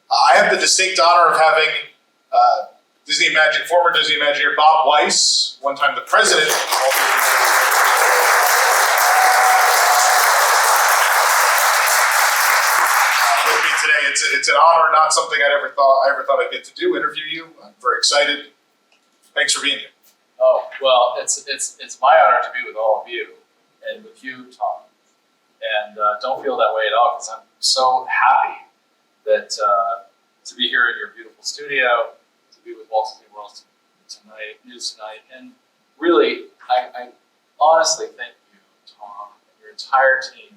I have the distinct honor of having former Disney Imagineer Bob Weis, one time the president of Walt Disney with me today. It's an honor, not something I ever thought I'd get to do, interview you. I'm very excited. Thanks for being here. Oh, well, it's my honor to be with all of you and with you, Tom. And don't feel that way at all, because I'm so happy that to be here in your beautiful studio, to be with Walt Disney World tonight, and really, I honestly thank you, Tom, and your entire team,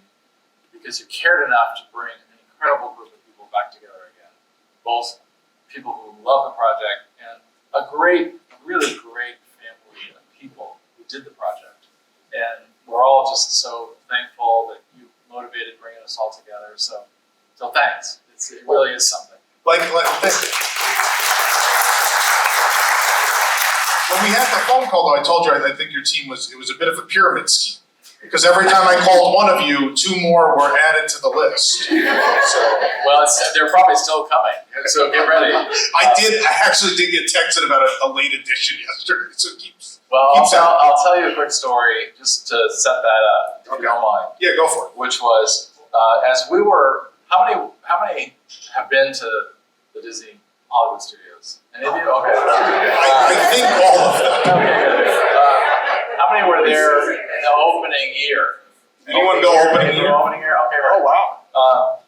because you cared enough to bring an incredible group of people back together again. Both people who love the project and a really great family of people who did the project. And we're all just so thankful that you motivated bringing us all together. So thanks. It really is something. When we had the phone call, though, I told you I think your team was a bit of a pyramid scheme. Because every time I called one of you, two more were added to the list. Well, they're probably still coming, so get ready. I actually did get texted about a late edition yesterday, so I'll tell you a quick story just to set that up, if you don't mind. Yeah, go for it. Which was, as we were, how many have been to the Disney Hollywood Studios? Any of you? Okay. I think all of them. Okay, good. How many were there in the opening year? Anyone go opening year? Opening year? Okay, right. Oh, wow.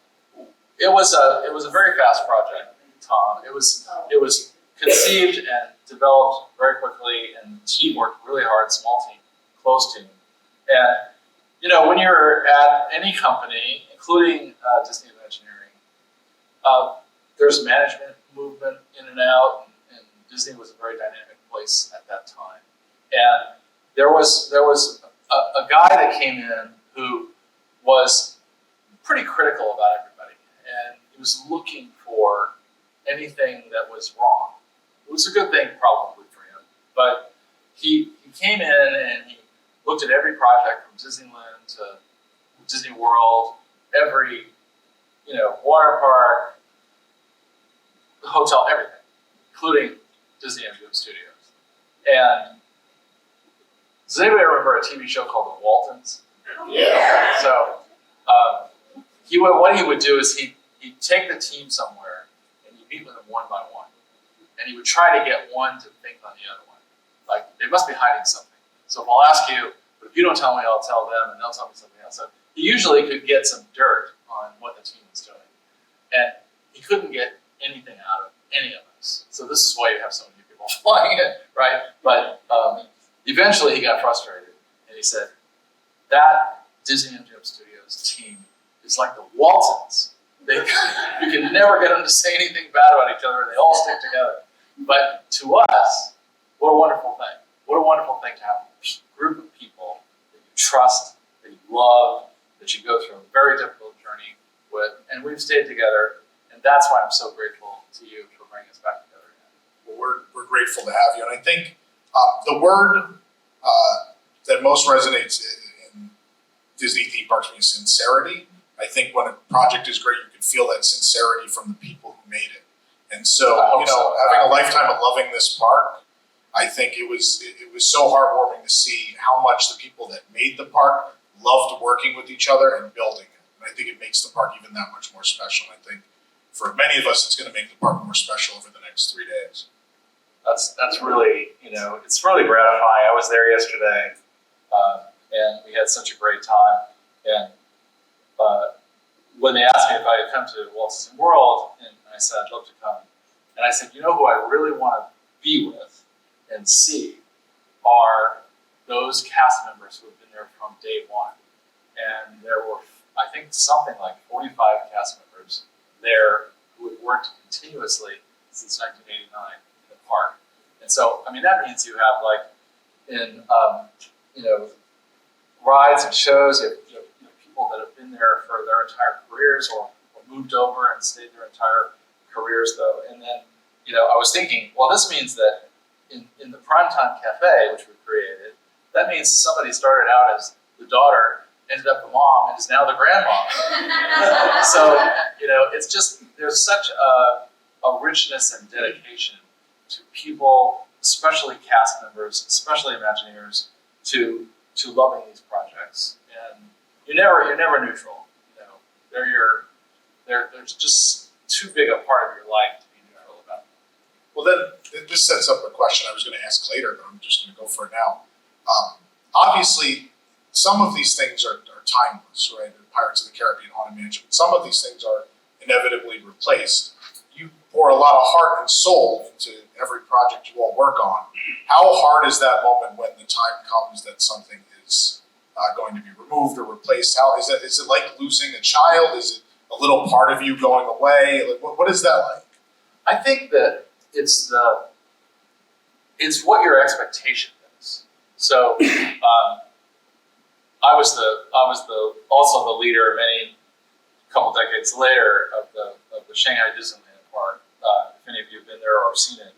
It was a very fast project, Tom. It was conceived and developed very quickly, and the team worked really hard, small team, close team. And when you're at any company, including Disney Imagineering, there's management movement in and out, and Disney was a very dynamic place at that time. And there was a guy that came in who was pretty critical about everybody, and he was looking for anything that was wrong. It was a good thing probably for him, but he came in and he looked at every project from Disneyland to Disney World, every water park, hotel, everything, including Disney MGM Studios. And does anybody remember a TV show called The Waltons? Yeah. So what he would do is he'd take the team somewhere and he'd meet with them one by one. And he would try to get one to think on the other one. Like, they must be hiding something. So if I'll ask you, but if you don't tell me, I'll tell them, and they'll tell me something else. So he usually could get some dirt on what the team was doing. And he couldn't get anything out of any of us. So this is why you have so many people flying in, right? But eventually he got frustrated, and he said, that Disney MGM Studios team is like the Waltons. You can never get them to say anything bad about each other, and they all stick together. But to us, what a wonderful thing. What a wonderful thing to have a group of people that you trust, that you love, that you go through a very difficult journey with, and we've stayed together, and that's why I'm so grateful to you for bringing us back together again. Well, we're grateful to have you, and I think the word that most resonates in Disney theme parks is sincerity. I think when a project is great, you can feel that sincerity from the people who made it. And so, having a lifetime of loving this park, I think it was so heartwarming to see how much the people that made the park loved working with each other and building it. And I think it makes the park even that much more special. I think for many of us, it's going to make the park more special over the next 3 days. That's really, it's really gratifying. I was there yesterday, and we had such a great time. And when they asked me if I had come to Walt Disney World, and I said, I'd love to come. And I said, who I really want to be with and see are those cast members who have been there from day one. And there were, I think, something like 45 cast members there who had worked continuously since 1989 in the park. And so, that means you have, rides and shows, you have people that have been there for their entire careers or moved over and stayed their entire careers, though. And then, I was thinking, well, this means that in the Primetime Cafe, which we created, that means somebody started out as the daughter ended up the mom and is now the grandmom. So, it's just, there's such a richness and dedication to people, especially cast members, especially Imagineers, to loving these projects. And you're never neutral. They're just too big a part of your life to be neutral about. Well, then this sets up a question I was going to ask later, but I'm just going to go for it now. Obviously, some of these things are timeless, right? The Pirates of the Caribbean, Haunted Mansion. Some of these things are inevitably replaced. You pour a lot of heart and soul into every project you all work on. How hard is that moment when the time comes that something is going to be removed or replaced? How is it? Is it like losing a child? Is it a little part of you going away? Like, what is that like? I think that it's what your expectation is. So I was also the leader many couple decades later of the Shanghai Disneyland Park. If any of you have been there or seen it,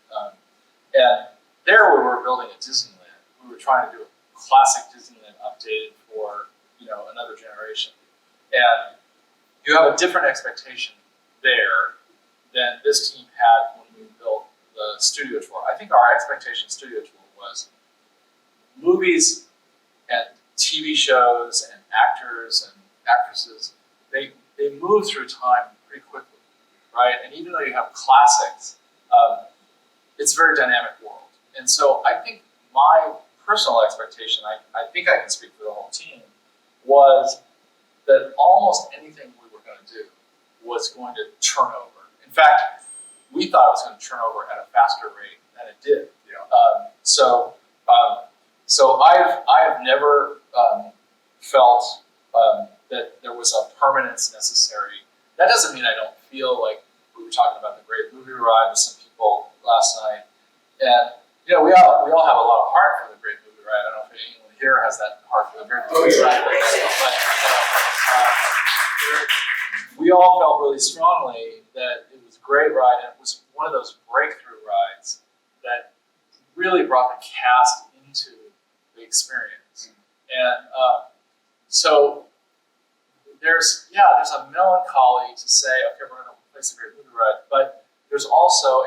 and there we were building a Disneyland. We were trying to do a classic Disneyland updated for another generation, and you have a different expectation there than this team had when we built the studio tour. I think our expectation studio tour was movies and TV shows and actors and actresses. They move through time pretty quickly, right? And even though you have classics, it's a very dynamic world. And so I think my personal expectation, I think I can speak for the whole team, was that almost anything we were going to do was going to turn over. In fact, we thought it was going to turn over at a faster rate than it did. Yeah. So I've never felt that there was a permanence necessary. That doesn't mean I don't feel like we were talking about the Great Movie Ride with some people last night, and we all have a lot of heart for the Great Movie Ride. I don't know if anyone here has that heart for the Great Movie Ride, but we all felt really strongly that it was a great ride, and it was one of those breakthrough rides that really brought the cast into the experience. And so there's a melancholy to say, okay, we're going to replace the Great Movie Ride, but there's also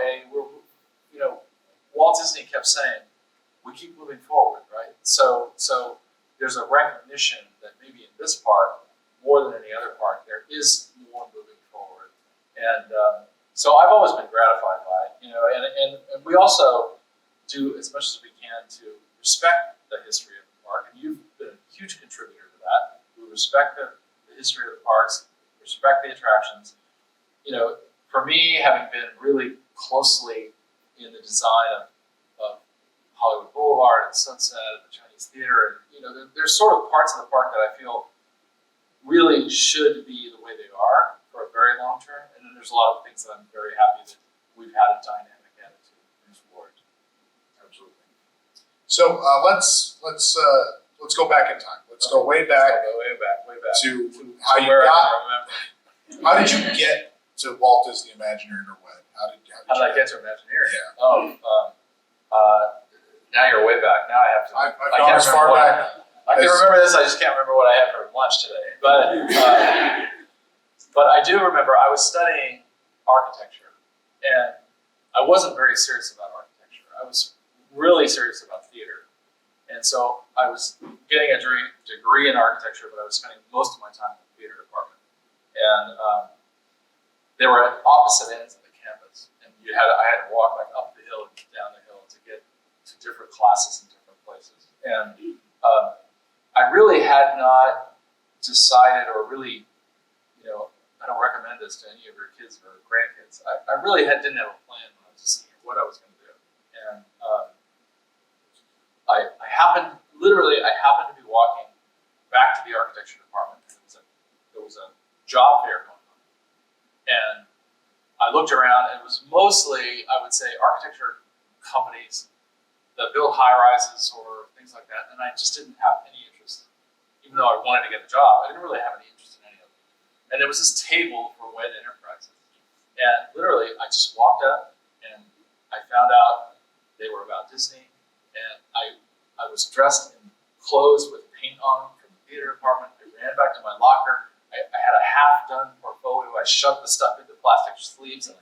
Walt Disney kept saying, we keep moving forward, right? So there's a recognition that maybe in this park, more than any other park, there is more moving forward. And so I've always been gratified by it, and we also do as much as we can to respect the history of the park, and you've been a huge contributor to that. We respect the history of the parks, respect the attractions. For me, having been really closely in the design of Hollywood Boulevard and Sunset and the Chinese Theater, and there's sort of parts of the park that I feel really should be the way they are for a very long term, and then there's a lot of things that I'm very happy that we've had a dynamic attitude towards. Absolutely. So let's go back in time. Let's go way back. Way back. To how you got. How did you get to Walt Disney Imagineering or what? How did I get to Imagineering? Yeah. Now you're way back. Now I have to. I've gone as far back. I can remember this. I just can't remember what I had for lunch today. But I do remember I was studying architecture, and I wasn't very serious about architecture. I was really serious about theater, and so I was getting a degree in architecture, but I was spending most of my time in the theater department, and they were at opposite ends of the campus, and I had to walk like up the hill and down the hill to get to different classes in different places, and I really had not decided, or really, I don't recommend this to any of your kids or grandkids. I really didn't have a plan when I was a senior what I was going to do, and I happened to be walking back to the architecture department, and there was a job fair going on, and I looked around, and it was mostly, I would say, architecture companies that build high-rises or things like that, and I just didn't have any interest. Even though I wanted to get the job, I didn't really have any interest in any of them. And there was this table for Wed Enterprises, and literally, I just walked up, and I found out they were about Disney, and I was dressed in clothes with paint on them from the theater department. I ran back to my locker. I had a half-done portfolio. I shoved the stuff into plastic sleeves, and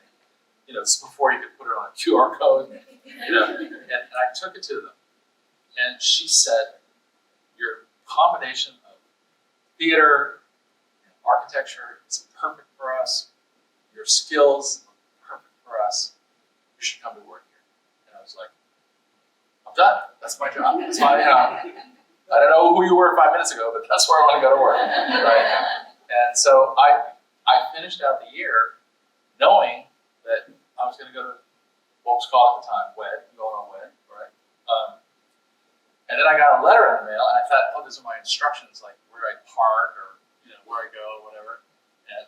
this is before you could put it on a QR code. And I took it to them, and she said, "Your combination of theater and architecture is perfect for us. Your skills are perfect for us. You should come to work here." And I was like, "I'm done. That's my job. That's my job." I don't know who you were 5 minutes ago, but that's where I want to go to work, right? And so I finished out the year knowing that I was going to go to what was called at the time WED, going on WED, right? And then I got a letter in the mail, and I thought, oh, these are my instructions, like where I park or where I go, whatever. And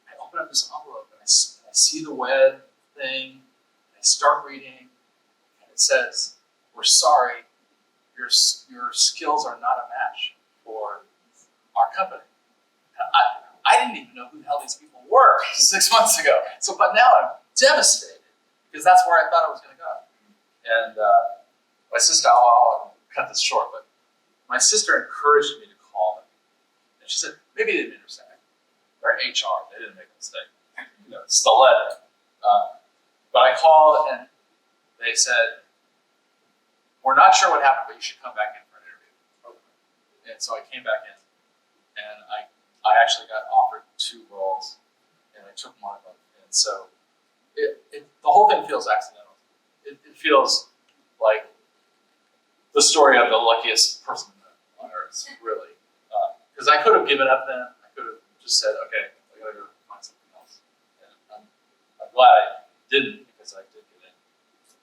I open up this envelope, and I see the WED thing, and I start reading, and it says, "We're sorry, your skills are not a match for our company." I didn't even know who the hell these people were 6 months ago. But now I'm devastated because that's where I thought I was going to go. And my sister, I'll cut this short, but my sister encouraged me to call them. And she said, maybe they didn't understand. They're HR, they didn't make a mistake. It's the letter. But I called and they said, "We're not sure what happened, but you should come back in for an interview." And so I came back in, and I actually got offered 2 roles, and I took one of them. And so the whole thing feels accidental. It feels like the story of the luckiest person on earth, really. Because I could have given up then. I could have just said, "Okay, I gotta go find something else." And I'm glad I didn't, because I did get in.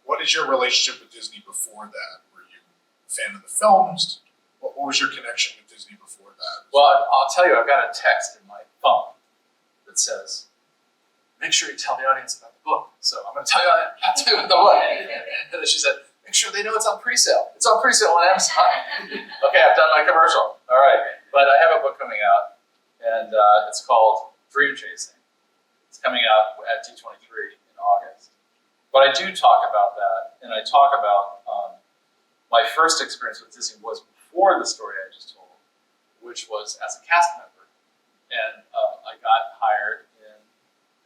What is your relationship with Disney before that? Were you a fan of the films? What was your connection with Disney before that? Well, I'll tell you, I've got a text in my phone that says, "Make sure you tell the audience about the book." So I'm going to tell you about the book. And then she said, "Make sure they know it's on pre-sale. It's on pre-sale on Amazon." Okay, I've done my commercial. All right. But I have a book coming out, and it's called Dream Chasing. It's coming out at D23 in August. But I do talk about that, and I talk about my first experience with Disney was before the story I just told, which was as a cast member. And I got hired in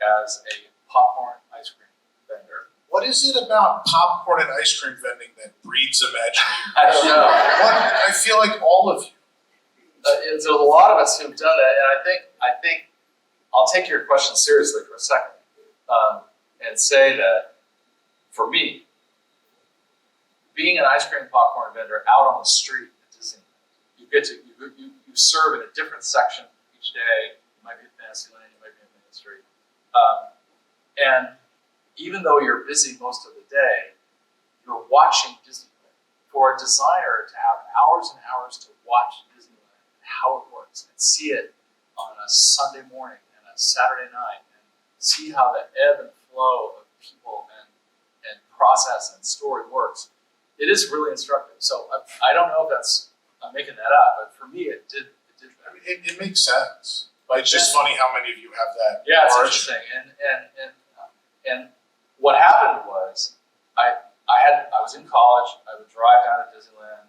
as a popcorn ice cream vendor. What is it about popcorn and ice cream vending that breeds Imagineering? I don't know. I feel like all of you. There's a lot of us who've done that, and I think I'll take your question seriously for a second, and say that for me, being an ice cream and popcorn vendor out on the street at Disney, you serve in a different section each day. You might be at Fantasyland, you might be in Main Street, and even though you're busy most of the day, you're watching Disneyland. For a designer to have hours and hours to watch Disneyland, how it works, and see it on a Sunday morning and a Saturday night, and see how the ebb and flow of people and process and story works, it is really instructive. So I don't know if I'm making that up, but for me it did that. I mean, it makes sense. But it's just funny how many of you have that. Yeah, it's origin. interesting. And what happened was I was in college. I would drive down to Disneyland,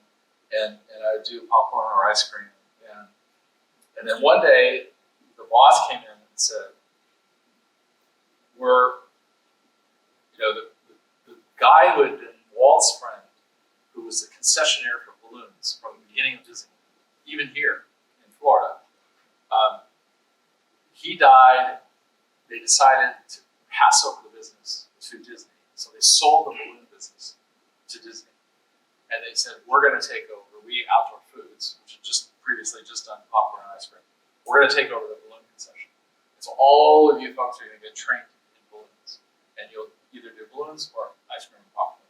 and I would do popcorn or ice cream. And then one day, the boss came in and said, the guy who had been Walt's friend, who was the concessionaire for balloons from the beginning of Disney, even here in Florida, he died. They decided to pass over the business to Disney. So they sold the balloon business to Disney. And they said, we're going to take over. We Outdoor Foods, which had previously done popcorn and ice cream. We're going to take over the balloon concession. And so all of you folks are going to get trained in balloons. And you'll either do balloons or ice cream and popcorn.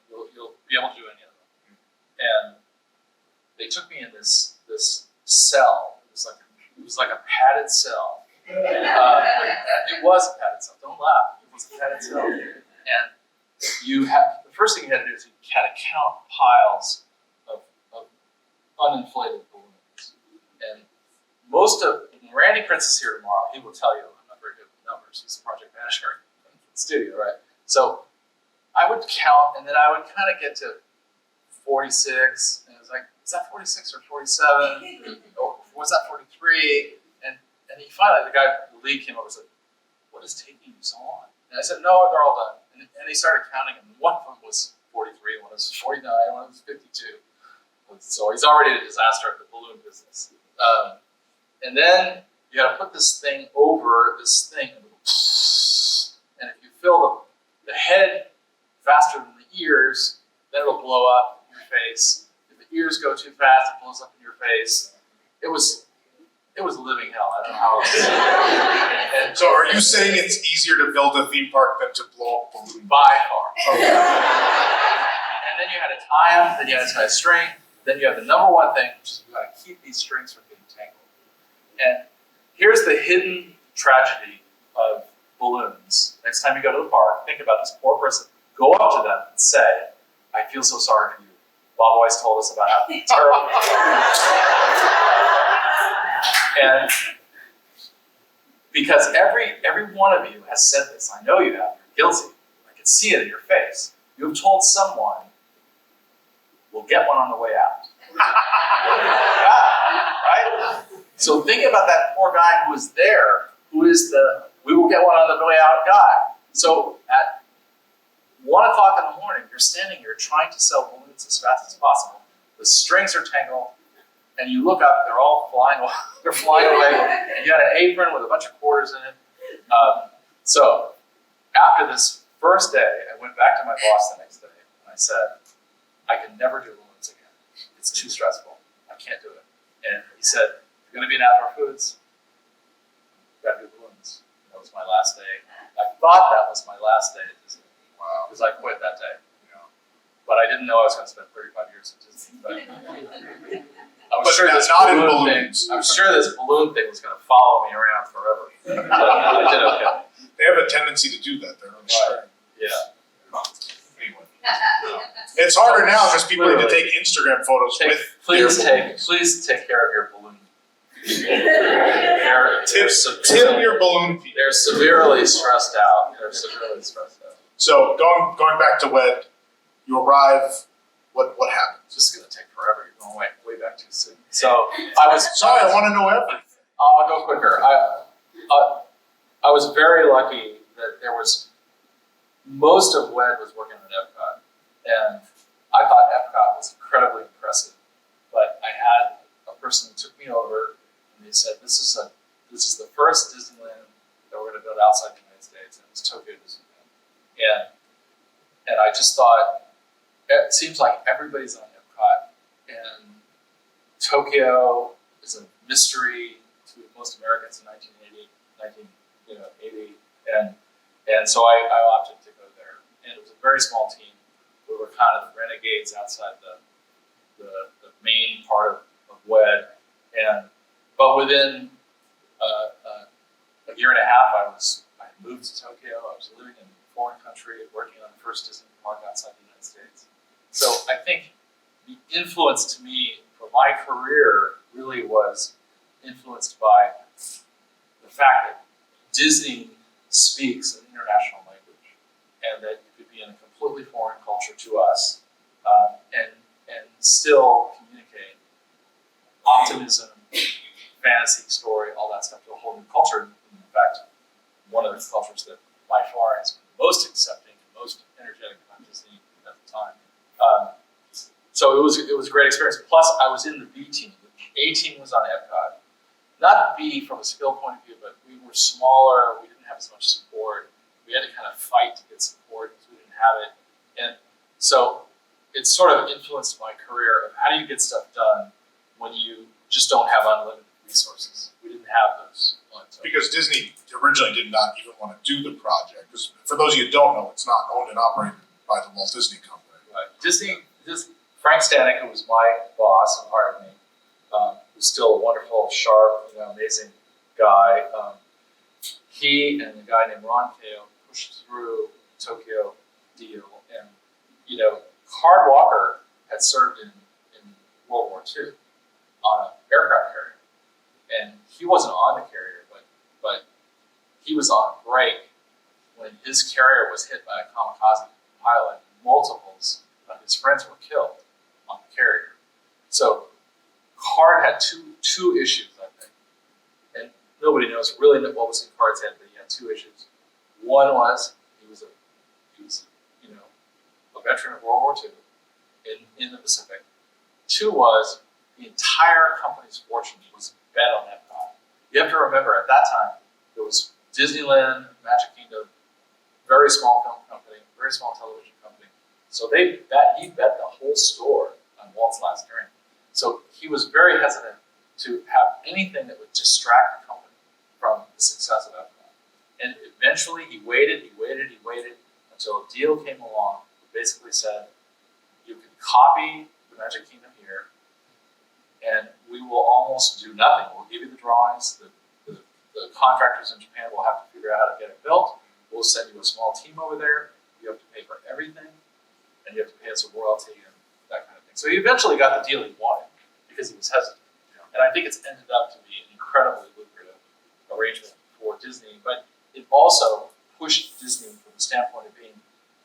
You'll be able to do any of them. And they took me in this cell. It was like a padded cell. It was a padded cell. Don't laugh. It was a padded cell. And the first thing you had to do is you had to count piles of uninflated balloons. And when Randy Prince is here tomorrow, he will tell you I'm not very good with numbers. He's the project manager in the studio, right? So I would count, and then I would kind of get to 46, and it was like, is that 46 or 47? Or was that finally, the lead came over and said, "What is taking you so long?" And I said, "No, they're all done." And he started counting them. One of them was 43, one was 49, one was 52. So he's already a disaster at the balloon business. And then you got to put this thing over this thing, and if you fill the head faster than the ears, then it'll blow up in your face. If the ears go too fast, it blows up in your face. It was a living hell. I don't know how else. So are you saying it's easier to build a theme park than to blow up balloons? By far. Okay. And then you had to tie them, then you had to tie a string, then you have the number one thing, which is you got to keep these strings from getting tangled. And here's the hidden tragedy of balloons. Next time you go to the park, think about this poor person. Go up to them and say, "I feel so sorry for you. Bob Weis told us about how terrible you are." And because every one of you has said this, I know you have, you're guilty. I can see it in your face. You have told someone, "We'll get one on the way out." Right? So think about that poor guy who is there, who is the "we will get one on the way out" guy. So at 1 o'clock in the morning, you're standing here trying to sell balloons as fast as possible. The strings are tangled, and you look up, they're all flying away. They're flying away. And you got an apron with a bunch of quarters in it. So after this first day, I went back to my boss the next day, and I said, "I can never do balloons again. It's too stressful. I can't do it." And he said, "If you're going to be in outdoor foods, you got to do balloons." That was my last day. I thought that was my last day at Disney. Wow. Because I quit that day. But I didn't know I was going to spend 35 years at Disney. But I was sure this not in balloon balloons. thing. I'm sure this balloon thing was going to follow me around forever. But I did okay. They have a tendency to do that. They're on string. Yeah. Anyway. It's harder now because people need to take Instagram photos with Please their balloons. please take care of your balloon. Tip your balloon people. They're severely stressed out. So going back to WED, you arrive. What happens? It's just going to take forever. You're going way back too soon. So I was Sorry, I want to know everything. I'll go quicker. I was very lucky that there was most of WED was working on Epcot, and I thought Epcot was incredibly impressive. But I had a person who took me over, and they said, "This is the first Disneyland that we're going to build outside the United States," and it was Tokyo Disneyland. And I just thought, it seems like everybody's on Epcot, and Tokyo is a mystery to most Americans in 1980, and so I opted to go there. And it was a very small team. We were kind of the renegades outside the main part of WED, but within a year and a half, I had moved to Tokyo. I was living in a foreign country, working on the first Disney park outside the United States. So I think the influence to me for my career really was influenced by the fact that Disney speaks an international language, and that you could be in a completely foreign culture to us, and still communicate optimism, fantasy, story, all that stuff to a whole new culture. In fact, one of the cultures that by far has been most accepting, most energetic about Disney at the time. So it was a great experience. Plus, I was in the B team. The A team was on Epcot. Not B from a skill point of view, but we were smaller. We didn't have as much support. We had to kind of fight to get support because we didn't have it. And so it sort of influenced my career of how do you get stuff done when you just don't have unlimited resources. We didn't have those. Because Disney originally did not even want to do the project. Because for those of you who don't know, it's not owned and operated by the Walt Disney Company. Right. Frank Stanek, who was my boss and hired me, who's still a wonderful, sharp, amazing guy. He and a guy named Ron Kao pushed through the Tokyo deal. And, Card Walker had served in World War II on an aircraft carrier. And he wasn't on the carrier, but he was on break when his carrier was hit by a kamikaze pilot. Multiples of his friends were killed on the carrier. So Card had two issues, I think, and nobody nobody knows really what was in Card's head, but he had two issues. One was he was you know, a veteran of World War II in the Pacific. Two was the entire company's fortune was bet on Epcot. You have to remember, at that time, there was Disneyland, Magic Kingdom, very small film company, very small television company. So he bet the whole store on Walt's last dream. So he was very hesitant to have anything that would distract the company from the success of Epcot. And eventually he waited until a deal came along that basically said, you can copy the Magic Kingdom here, and we will almost do nothing. We'll give you the drawings, the contractors in Japan will have to figure out how to get it built. We'll send you a small team over there. You have to pay for everything, and you have to pay us a royalty and that kind of thing. So he eventually got the deal he wanted because he was hesitant. And I think it's ended up to be an incredibly lucrative arrangement for Disney, but it also pushed Disney from the standpoint of being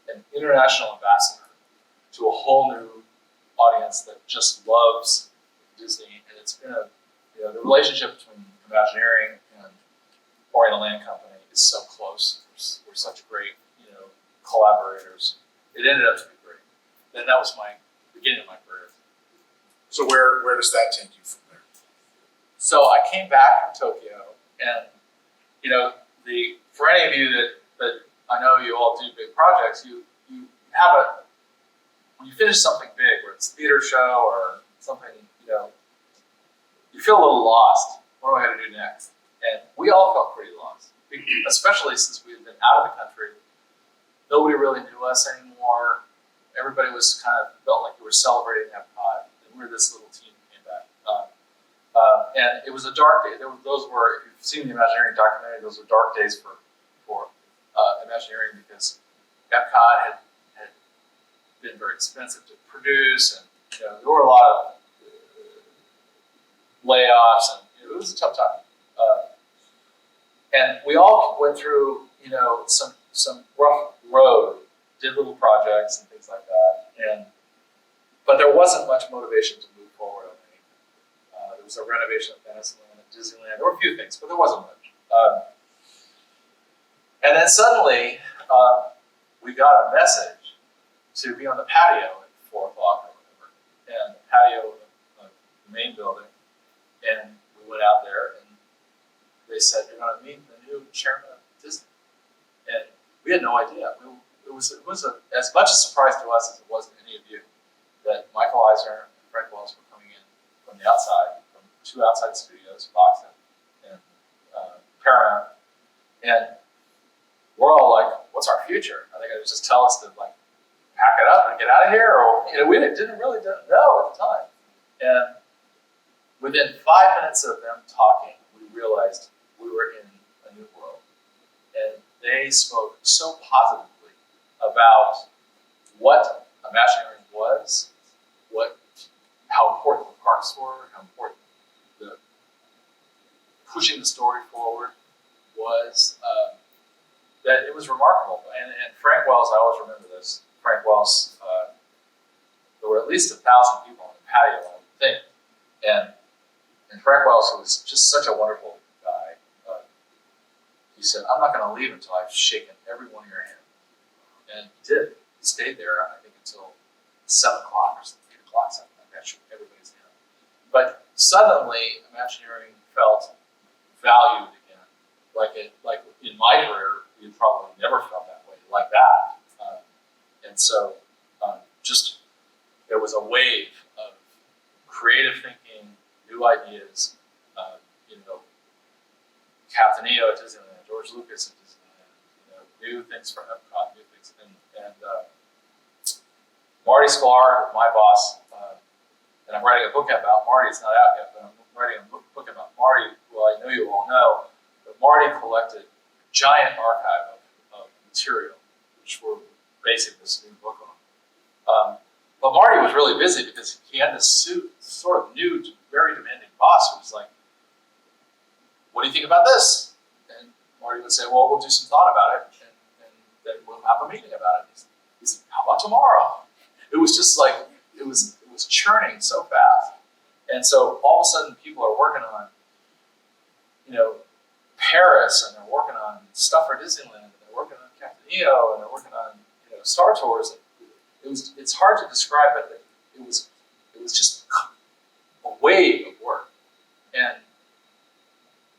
an international ambassador to a whole new audience that just loves Disney. And it's been the relationship between Imagineering and Oriental Land Company is so close. We're such great, collaborators. It ended up to be great. And that was my beginning of my career. So where does that take you from there? So I came back from Tokyo, and for any of you that I know you all do big projects, you have when you finish something big, where it's a theater show or something, you feel a little lost. What am I going to do next? And we all felt pretty lost, especially since we had been out of the country. Nobody really knew us anymore. Everybody was kind of felt like we were celebrating Epcot, and we were this little team that came back. And it was a dark day. Those were, if you've seen the Imagineering documentary, those were dark days for Imagineering, because Epcot had been very expensive to produce, and there were a lot of layoffs, and it was a tough time. And we all went through, some rough road, did little projects and things like that, but there wasn't much motivation to move forward on anything. There was a renovation of Fantasyland and Disneyland. There were a few things, but there wasn't much. And then suddenly, we got a message to be on the patio at 4 o'clock or whatever, and the patio of the main building. And we went out there, and they said, "You're going to meet the new chairman of Disney." And we had no idea. It was as much a surprise to us as it was to any of you that Michael Eisner and Frank Wells were coming in from the outside, from 2 outside studios, Fox and Paramount. And we're all like, "What's our future? Are they going to just tell us to pack it up and get out of here?" Or we didn't really know at the time. And within 5 minutes of them talking, we realized we were in a new world. And they spoke so positively about what Imagineering was, how important the parks were, how important the pushing the story forward was, that it was remarkable. And Frank Wells, I always remember this. Frank Wells, there were at least 1,000 people on the patio, I would think. And Frank Wells, who was just such a wonderful guy, he said, "I'm not going to leave until I've shaken every one of your hands." And he did. He stayed there, I think, until 7 o'clock or 8 o'clock, something like that, shook everybody's hand. But suddenly, Imagineering felt valued again. Like in my career, you probably never felt that way, like that. And so, just there was a wave of creative thinking, new ideas. Captain EO at Disneyland, George Lucas at Disneyland, new things for Epcot, new things. And Marty Sklar, my boss, and I'm writing a book about Marty. It's not out yet, but I'm writing a book about Marty, who I know you all know. But Marty collected a giant archive of material, which we're basing this new book on. But Marty was really busy because he had this sort of new, very demanding boss who was like, "What do you think about this?" And Marty would say, "Well, we'll do some thought about it, and then we'll have a meeting about it." He said, "How about tomorrow?" It was just like, it was churning so fast. And so all of a sudden people are working on, Disneyland, and they're working on Captain EO, and they're working on Star Tours. It's hard to describe it. It was just a wave of work. And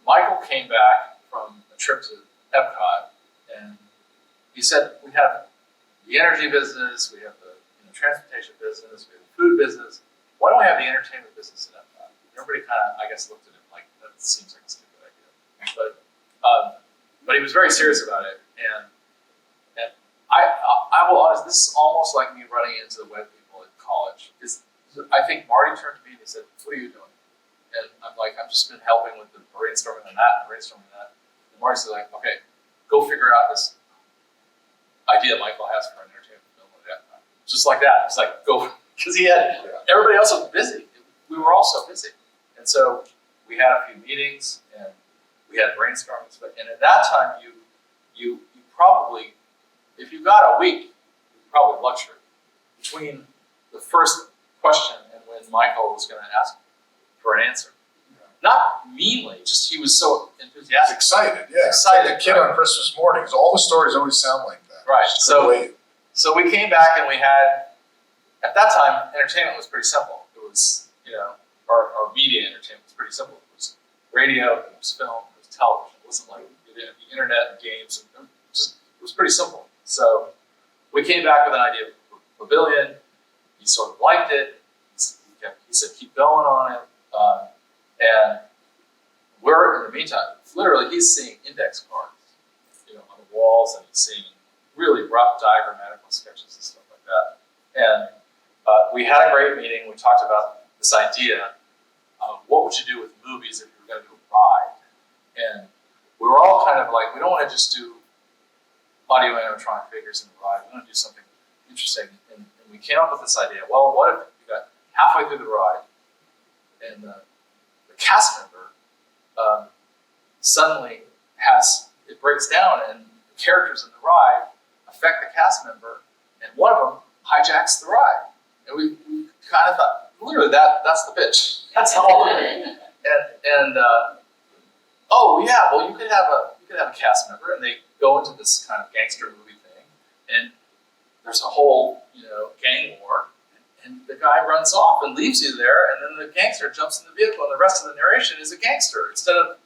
Michael came back from a trip to Epcot, and he said, we have the energy business, we have the transportation business, we have the food business. Why don't we have the entertainment business at Epcot? Everybody kind of, I guess, looked at him like, that seems like a stupid idea. But he was very serious about it. And I will honest, this is almost like me running into the web people at college. Because I think Marty turned to me and he said, what are you doing? And I'm like, I've just been helping with the brainstorming on that and brainstorming that. And Marty said, like, okay, go figure out this idea Michael has for an entertainment film. Just like that. It's like, go, because everybody else was busy. We were all so busy. And so we had a few meetings and we had brainstormings. And at that time, you probably, if you got a week, probably luxury between the first question and when Michael was going to ask for an answer. Not meanly, just he was so enthusiastic. Excited, yeah. Excited, like a kid on Christmas mornings. All the stories always sound like that. Right. So we came back and we had, at that time, entertainment was pretty simple. It was, our media entertainment was pretty simple. It was radio, it was film, it was television. It wasn't like the internet and games. It was pretty simple. So we came back with an idea of a pavilion. He sort of liked it. He said, keep going on it. And we're, in the meantime, literally he's seeing index cards, on the walls, and he's seeing really rough diagrammatical sketches and stuff like that. And we had a great meeting. We talked about this idea of what would you do with movies if you were going to do a ride. And we were all kind of like, we don't want to just do audio animatronic figures in the ride. We want to do something interesting. And we came up with this idea. Well, what if you got halfway through the ride and the cast member suddenly it breaks down and the characters in the ride affect the cast member, and one of them hijacks the ride. And we kind of thought, literally, that's the pitch. That's all of it. And oh yeah, well you could have a cast member, and they go into this kind of gangster movie thing, and there's a whole gang war, and the guy runs off and leaves you there, and then the gangster jumps in the vehicle, and the rest of the narration is a gangster instead of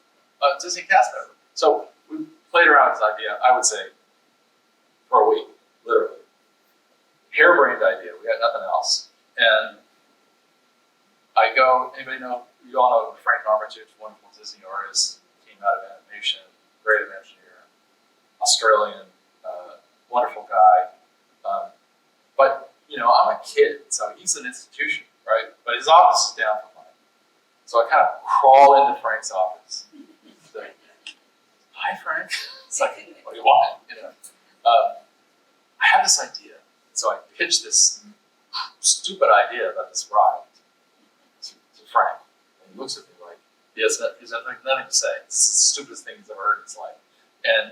a Disney cast member. So we played around with this idea, I would say, for a week, literally. Harebrained idea, we had nothing else. And I go, anybody know, you all know Frank Armitage, wonderful Disney artist, came out of animation, great Imagineer, Australian, wonderful guy. But, I'm a kid, so he's an institution, right? But his office is down from mine. So I kind of crawl into Frank's office. Like, hi, Frank. It's like, what do you want? I have this idea. So I pitched this stupid idea about this ride to Frank. And he looks at me like, he has nothing to say. This is the stupidest thing he's ever heard in his life. And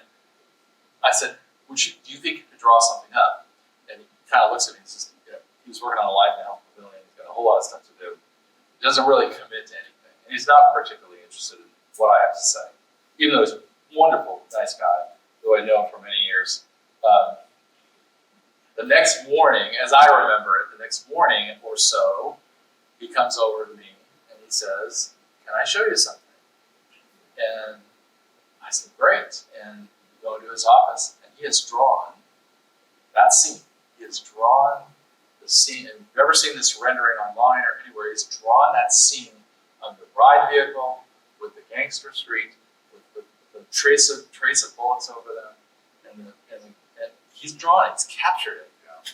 I said, do you think you could draw something up? And he kind of looks at me and says, he was working on a live now pavilion. He's got a whole lot of stuff to do. He doesn't really commit to anything. And he's not particularly interested in what I have to say. Even though he's a wonderful, nice guy, who I know for many years. The next morning, as I remember it, the next morning or so, he comes over to me and he says, can I show you something? And I said, great. And we go into his office, and he has drawn that scene. He has drawn the scene, and if you've ever seen this rendering online or anywhere, he's drawn that scene of the ride vehicle with the gangster street, with the trace of bullets over them, and he's drawn it, he's captured it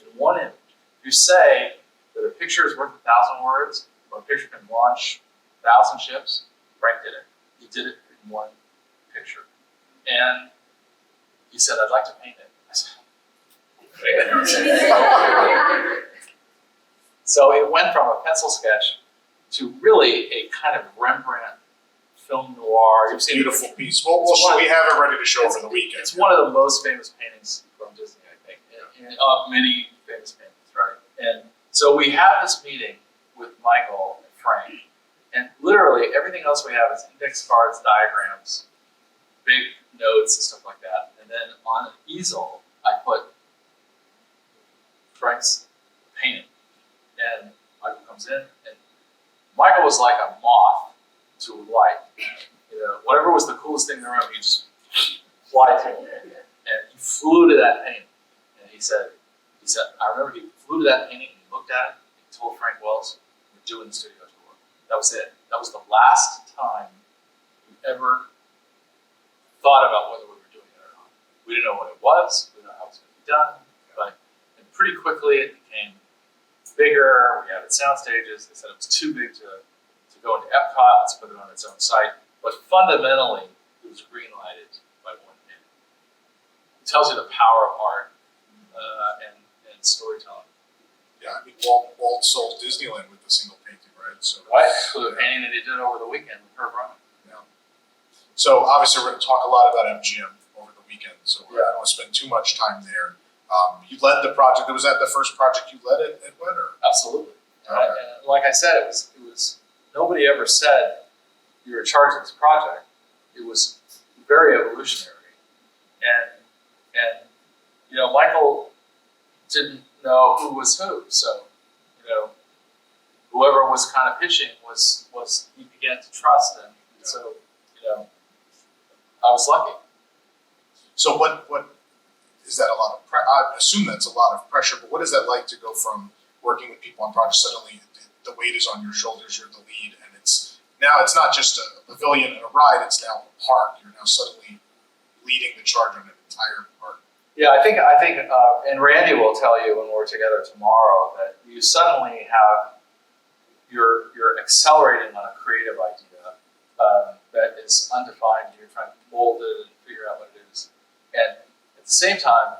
in one image. If you say that a picture is worth 1,000 words, or a picture can launch 1,000 ships, Frank did it. He did it in one picture. And he said, I'd like to paint it. I said, so it went from a pencil sketch to really a kind of Rembrandt film noir. It's a beautiful piece. We have it ready to show for the weekend. It's one of the most famous paintings from Disney, I think, of many famous paintings, right? And so we have this meeting with Michael and Frank, and literally everything else we have is index cards, diagrams, big notes and stuff like that. And then on an easel, I put Frank's painting. And Michael comes in, and Michael was like a moth to a light. Whatever was the coolest thing in the room, he just fly to it. And he flew to that painting. And he said, I remember he flew to that painting, and he looked at it, and he told Frank Wells, we're doing the studio tour. That was it. That was the last time we ever thought about whether we were doing it or not. We didn't know what it was, we didn't know how it was going to be done, but pretty quickly it became bigger. We added sound stages. They said it was too big to go into Epcot. Let's put it on its own site. But fundamentally, it was green-lighted by one hand. It tells you the power of art and storytelling. Yeah, I mean, Walt sold Disneyland with a single painting, right? So right, with a painting that he did over the weekend with Herb Ryan. Yeah. So obviously, we're going to talk a lot about MGM over the weekend. So I don't want to spend too much time there. You led the project. Was that the first project you led at Wet? Absolutely. Okay. And like I said, it was nobody ever said you were in charge of this project. It was very evolutionary, and Michael didn't know who was who. So whoever was kind of pitching was he began to trust, and so I was lucky. So what is that a lot of I assume that's a lot of pressure, but what is that like to go from working with people on projects, suddenly the weight is on your shoulders, you're the lead, and it's not just a pavilion and a ride, it's now a park. You're now suddenly leading the charge on an entire park. Yeah, I think, and Randy will tell you when we're together tomorrow that you suddenly have, you're accelerating on a creative idea that is undefined, and you're trying to mold it and figure out what it is. And at the same time,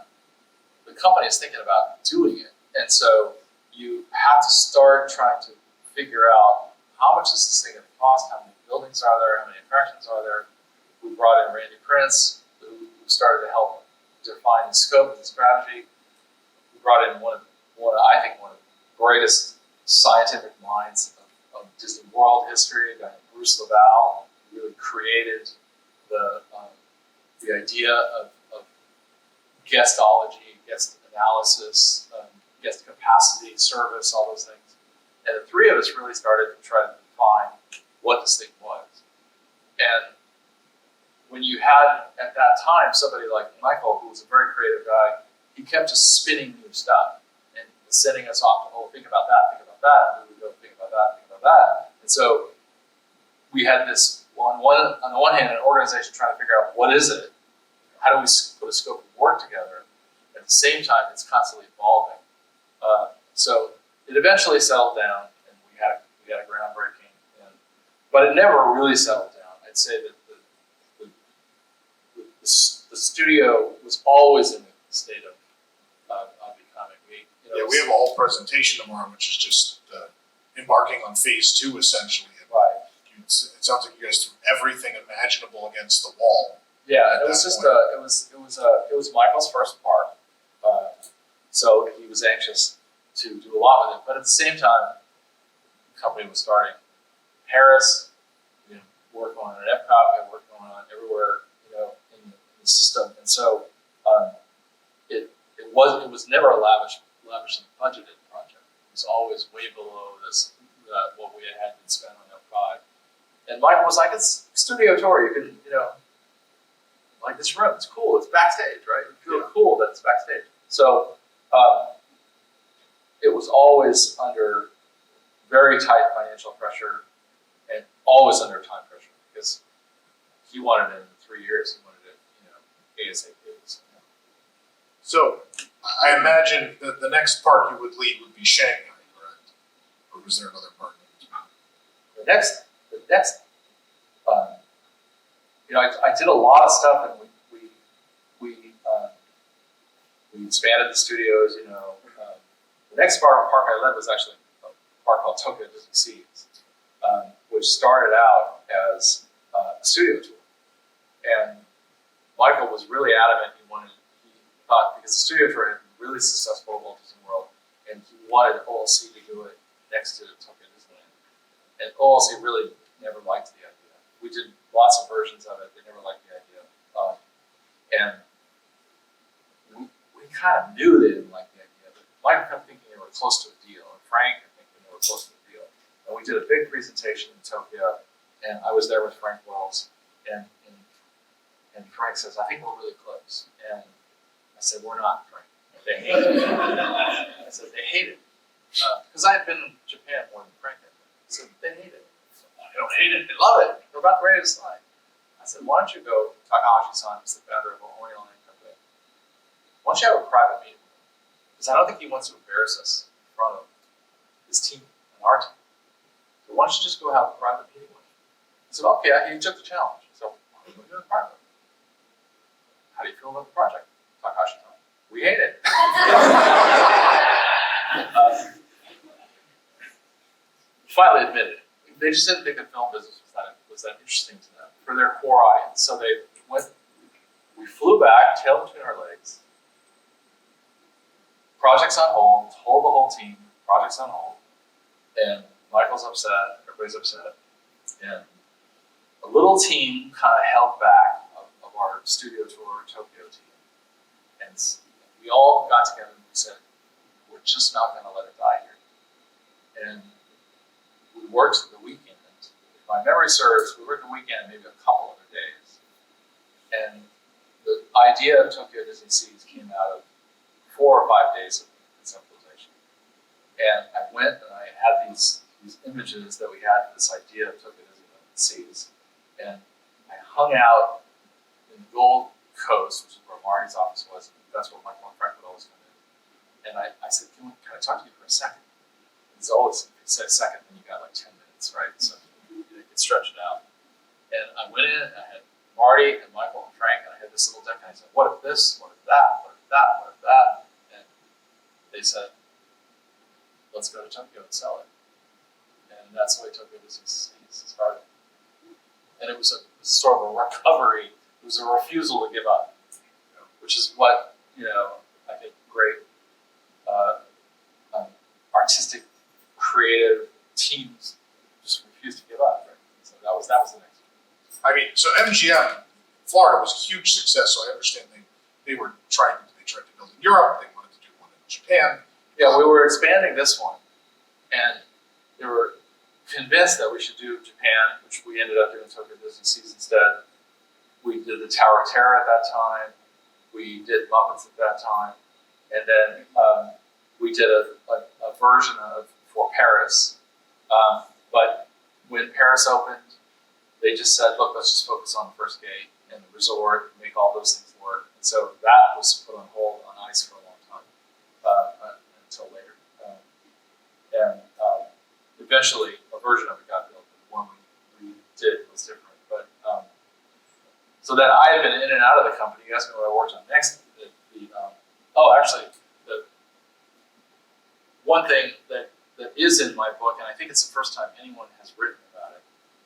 the company is thinking about doing it. And so you have to start trying to figure out how much is this thing going to cost, how many buildings are there, how many attractions are there. We brought in Randy Prince, who started to help define the scope of the strategy. We brought in one of the greatest scientific minds of Disney World history, a guy named Bruce Laval, who really created the idea of guestology, guest analysis, guest capacity, service, all those things. And the three of us really started to try to define what this thing was. And when you had, at that time, somebody like Michael, who was a very creative guy, he kept just spinning new stuff and sending us off to, think about that, and we would go, think about that. And so we had this, on the one hand, an organization trying to figure out what is it, how do we put a scope of work together. At the same time, it's constantly evolving. So it eventually settled down, and we had a groundbreaking. But it never really settled down. I'd say that the studio was always in a state of becoming. We have a whole presentation tomorrow, which is just embarking on phase 2, essentially. Right. It sounds like you guys threw everything imaginable against the wall. Yeah, it was just it was Michael's first park, so he was anxious to do a lot with it. But at the same time, the company was starting Paris, work on it at Epcot, we had work going on everywhere, in the system, and so it was never a lavishly budgeted project. It was always way below what we had been spent on Epcot. And Michael was like, "It's a studio tour. You can, like this room. It's cool. It's backstage, right? You feel cool that it's backstage." So it was always under very tight financial pressure and always under time pressure because he wanted it in 3 years. He wanted it, ASAP. So I imagine that the next park you would lead would be Shanghai, correct? Or was there another park? The next, I did a lot of stuff, and we expanded the studios. The next park I led was actually a park called Tokyo Disney Seas, which started out as a studio tour. And Michael was really adamant. He thought, because the studio tour had been really successful at Walt Disney World, and he wanted OLC to do it next to Tokyo Disneyland. And OLC really never liked the idea. We did lots of versions of it. They never liked the idea. kind of knew they didn't like the idea, but Michael kept thinking they were close to a deal, and Frank kept thinking they were close to a deal. And we did a big presentation in Tokyo, and I was there with Frank Wells, and Frank says, I think we're really close. And I said, we're not, Frank. They hate it. I said, they hate it. Because I had been in Japan more than Frank had been. I said, they hate it. Said, they don't hate it, they love it. They're about ready to sign. I said, why don't you go, Takahashi-san is the founder of Oriental Company. Why don't you have a private meeting with him? Because I don't think he wants to embarrass us in front of his team and our team. So why don't you just go have a private meeting with him? He said, okay, he took the challenge. So why don't we do it privately? How do you feel about the project? Takahashi-san, we hate it. Finally admitted it. They just didn't think the film business was that interesting to them for their core audience. So we flew back, tail between our legs. Project's on hold, told the whole team, project's on hold. And Michael's upset, everybody's upset. And a little team kind of held back of our studio tour Tokyo team. And we all got together and we said, we're just not going to let it die here. And we worked the weekend. If my memory serves, we worked the weekend, maybe a couple other days. And the idea of Tokyo Disney Seas came out of 4 or 5 days of conceptualization. And I went and I had these images that we had, this idea of Tokyo Disney Seas. And I hung out in the Gold Coast, which is where Marty's office was. That's where Michael and Frank would always come in. And I said, can I talk to you for a second? It's always, if you say a second, then you got like 10 minutes, right? So you can stretch it out. And I went in, and I had Marty and Michael and Frank, and I had this little deck, and I said, what if this, what if that, what if that, what if that? And they said, let's go to Tokyo and sell it. And that's the way Tokyo Disney started. And it was sort of a recovery, it was a refusal to give up, which is what, I think great artistic, creative teams just refuse to give up. Right? So that was the next one. I mean, so MGM, Florida was a huge success, so I understand they tried to build in Europe, they wanted to do one in Japan. Yeah, we were expanding this one, and they were convinced that we should do Japan, which we ended up doing Tokyo Disney Seas instead. We did the Tower of Terror at that time. We did Muppets at that time, and then we did a version for Paris. But when Paris opened, they just said, look, let's just focus on the first gate and the resort, and make all those things work. And so that was put on hold, on ice for a long time, until later. Eventually, a version of it got built. The one we did was different. But so then I had been in and out of the company. You asked me what I worked on next. The one thing that is in my book, and I think it's the first time anyone has written about it,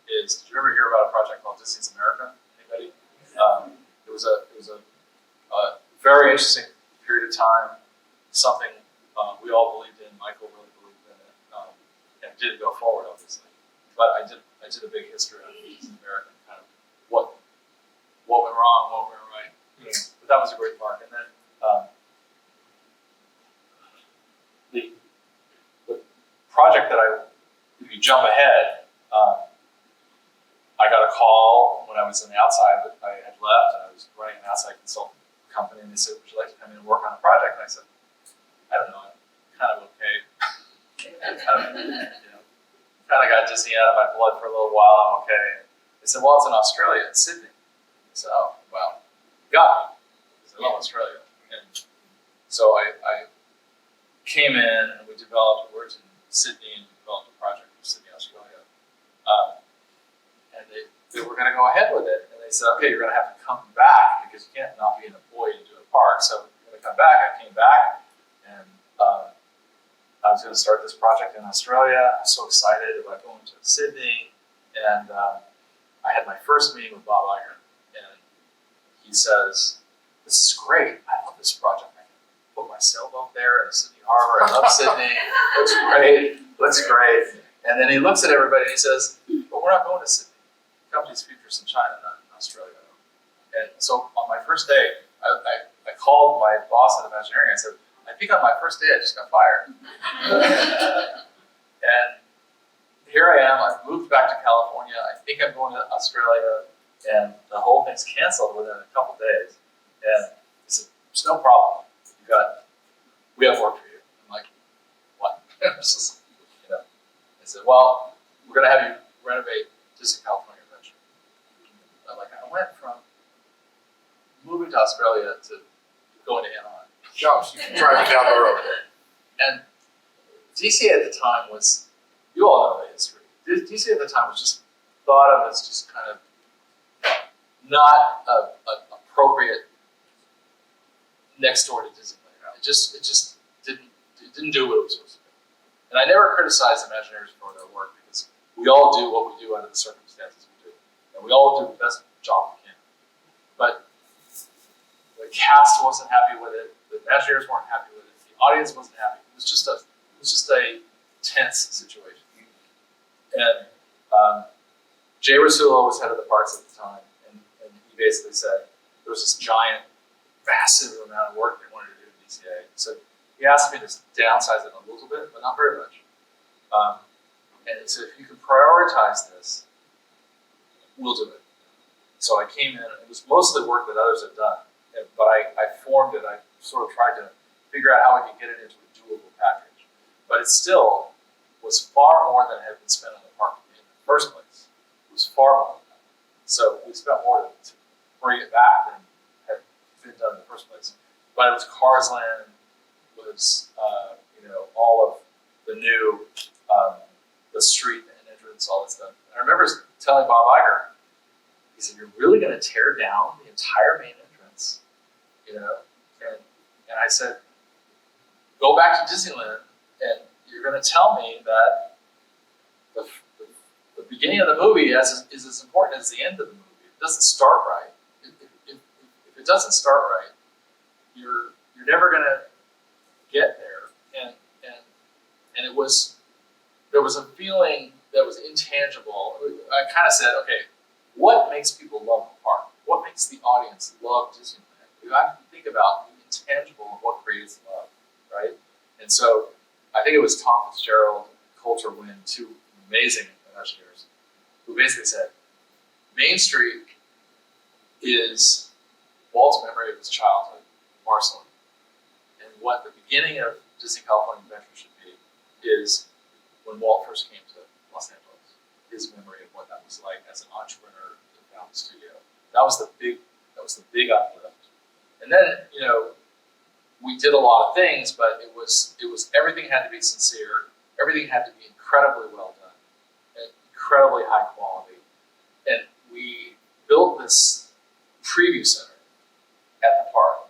is, did you ever hear about a project called Disney's America? Anybody? It was a very interesting period of time, something we all believed in, Michael really believed in it, and it didn't go forward, obviously. But I did a big history on Disney's America, kind of what went wrong, what went right. But that was a great part. And then the project that if you jump ahead, I got a call when I was on the outside, but I had left and I was running an outside consultant company, and they said, would you like to come in and work on a project? And I said, I don't know, I'm kind of okay. kind of got Disney out of my blood for a little while, I'm okay. They said, well, it's in Australia, it's Sydney. I said, oh, well, got me. I said, oh, Australia. And so I came in and we worked in Sydney and developed a project for Sydney, Australia. And they were going to go ahead with it. And they said, okay, you're going to have to come back because you can't not be an employee to do a park. So you're going to come back. I came back and I was going to start this project in Australia. I was so excited about going to Sydney. And I had my first meeting with Bob Iger. And he says, this is great. I love this project. I can put my sailboat there in Sydney Harbor. I love Sydney. Looks great. And then he looks at everybody and he says, but we're not going to Sydney. The company's future's in China, not in Australia. And so on my first day, I called my boss at Imagineering. I said, I think on my first day I just got fired. And here I am. I've moved back to California. I think I'm going to Australia, and the whole thing's canceled within a couple days. And he said, "It's no problem. We have work for you." I'm like, "What?" Just, I said, "Well, we're going to have you renovate Disney California Adventure." I went from moving to Australia to going to Anaheim. Jumps, driving down the road. And DC at the time was, you all know the history. DC at the time was just thought of as just kind of not a appropriate next door to Disneyland. It just didn't do what it was supposed to do. And I never criticized Imagineers for their work because we all do what we do under the circumstances we do. And we all do the best job we can. But the cast wasn't happy with it, the Imagineers weren't happy with it, the audience wasn't happy. It was just a tense situation. And Jay Rasulo was head of the parks at the time, and he basically said there was this giant, massive amount of work they wanted to do in DCA. So he asked me to downsize it a little bit, but not very much. And he said, if you can prioritize this, we'll do it. So I came in, and it was mostly work that others had done, but I formed it. I sort of tried to figure out how we could get it into a doable package. But it still was far more than had been spent on the park in the first place. It was far more than that. So we spent more to bring it back than had been done in the first place. But it was Cars Land, was all of the new, the street and entrance, all that stuff. And I remember telling Bob Iger, he said, "You're really going to tear down the entire main entrance?" And I said, "Go back to Disneyland, and you're going to tell me that the beginning of the movie is as important as the end of the movie. It doesn't start right. If it doesn't start right, you're never going to get there." And there was a feeling that was intangible. I kind of said, okay, what makes people love the park? What makes the audience love Disneyland? You have to think about the intangible of what creates love, right? And so I think it was Tom Fitzgerald, Coulter Wynn, two amazing Imagineers, who basically said, Main Street is Walt's memory of his childhood, Marceline. And what the beginning of Disney California Adventure should be is when Walt first came to Los Angeles, his memory of what that was like as an entrepreneur who found the studio. That was the big uplift. And then, we did a lot of things, but it was everything had to be sincere, everything had to be incredibly well done, and incredibly high quality. And we built this preview center at the park.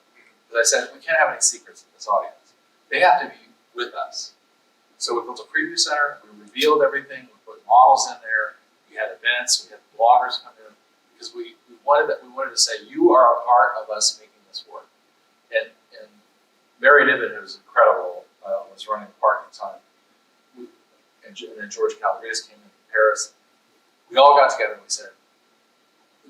As I said, we can't have any secrets in this audience. They have to be with us. So we built a preview center, we revealed everything, we put models in there, we had events, we had bloggers come in, because we wanted to say, you are a part of us making this work. And Mary Niven, who was incredible, was running the park at the time, and then George Calagridis came in from Paris. We all got together and we said,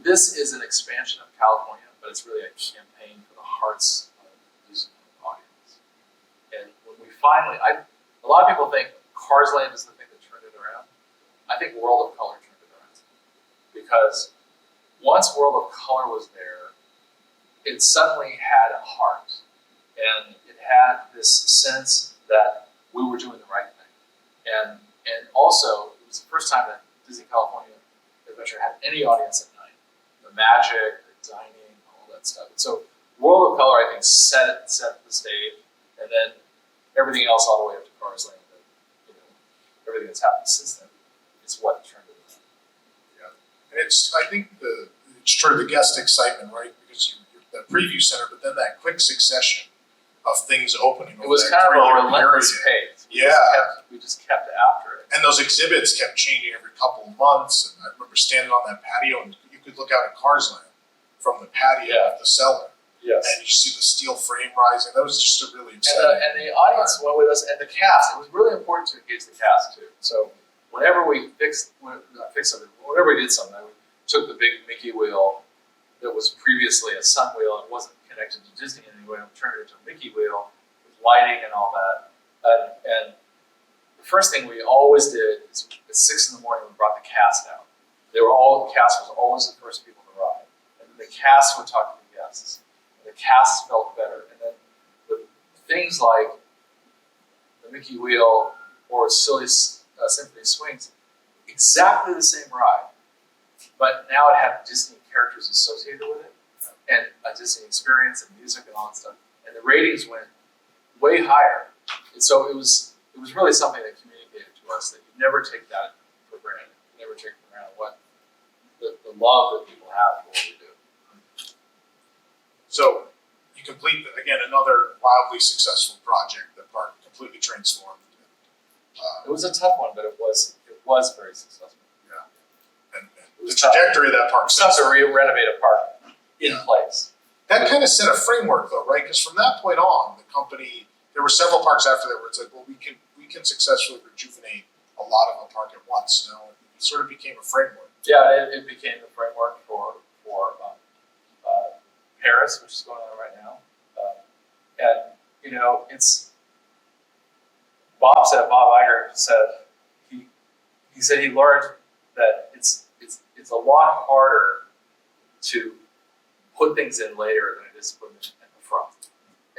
this is an expansion of California, but it's really a campaign for the hearts of this audience. And when we finally, a lot of people think Cars Land is the thing that turned it around. I think World of Color turned it around. Because once World of Color was there, it suddenly had a heart. And it had this sense that we were doing the right thing. And also, it was the first time that Disney California Adventure had any audience at night. The magic, the dining, all that stuff. And so World of Color, I think, set the stage. And then everything else all the way up to Cars Land, everything that's happened since then, is what turned it around. Yeah, and I think it's true, the guest excitement, right? Because you're the preview center, but then that quick succession of things opening. It was kind of a relentless pace. We just kept after it. And those exhibits kept changing every couple of months. And I remember standing on that patio, and you could look out at Cars Land from the patio of the cellar. Yes. And you see the steel frame rising. That was just a really exciting. And the audience went with us, and the cast. It was really important to engage the cast too. So whenever we whenever we did something, we took the big Mickey wheel that was previously a Sun wheel. It wasn't connected to Disney in any way. We turned it into a Mickey wheel with lighting and all that. And the first thing we always did is at 6 in the morning, we brought the cast out. The cast was always the first people to ride. And then the cast would talk to the guests. And the cast felt better. And then the things like the Mickey wheel or Silly Symphony Swings, exactly the same ride. But now it had Disney characters associated with it, and a Disney experience and music and all that stuff. And the ratings went way higher. And so it was really something that communicated to us that you never take that for granted. You never take for granted what the love that people have for what we do. So you complete, again, another wildly successful project. The park completely transformed. It was a tough one, but it was very successful. And the trajectory of that park. It's tough to renovate a park in place. That kind of set a framework, though, right? Because from that point on, the company, there were several parks after that where it's like, well, we can successfully rejuvenate a lot of a park at once. It sort of became a framework. Yeah, it became the framework for Paris, which is going on right now. And it's Bob Iger said he said he learned that it's a lot harder to put things in later than it is to put them in the front.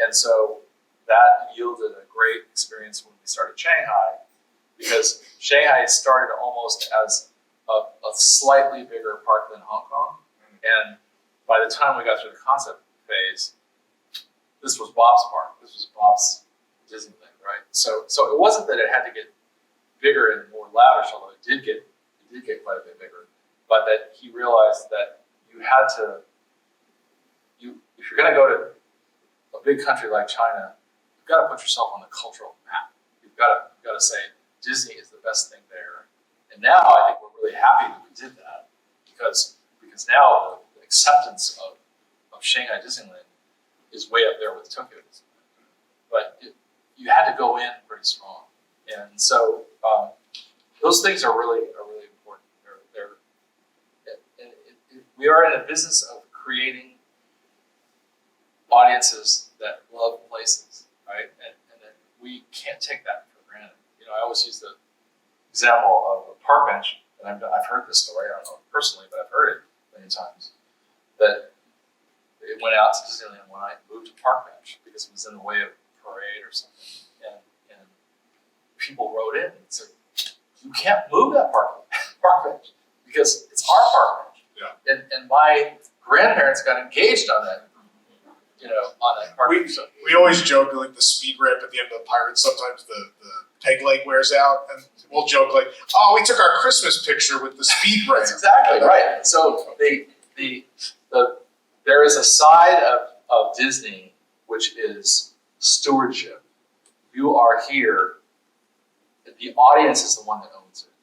And so that yielded a great experience when we started Shanghai, because Shanghai started almost as a slightly bigger park than Hong Kong. And by the time we got through the concept phase, this was Bob's park. This was Bob's Disneyland, right? So it wasn't that it had to get bigger and more lavish, although it did get quite a bit bigger, but that he realized that you had to, if you're going to go to a big country like China, you've got to put yourself on the cultural map. You've got to say Disney is the best thing there. And now I think we're really happy that we did that, because now the acceptance of Shanghai Disneyland is way up there with Tokyo Disneyland. But you had to go in pretty strong, and so those things are really important. We are in a business of creating audiences that love places, right? And that we can't take that for granted. I always use the example of a park bench, and I've heard this story, I don't know personally, but I've heard it many times, that it went out to Disneyland one night and moved a park bench because it was in the way of a parade or something. And people wrote in and said, you can't move that park bench because it's our park bench. Yeah. And my grandparents got engaged on that, on that park bench. We always joke, like the speed ramp at the end of the Pirates, sometimes the peg leg wears out, and we'll joke like, oh, we took our Christmas picture with the speed ramp. That's exactly right. So there is a side of Disney which is stewardship. You are here, the audience is the one that owns it.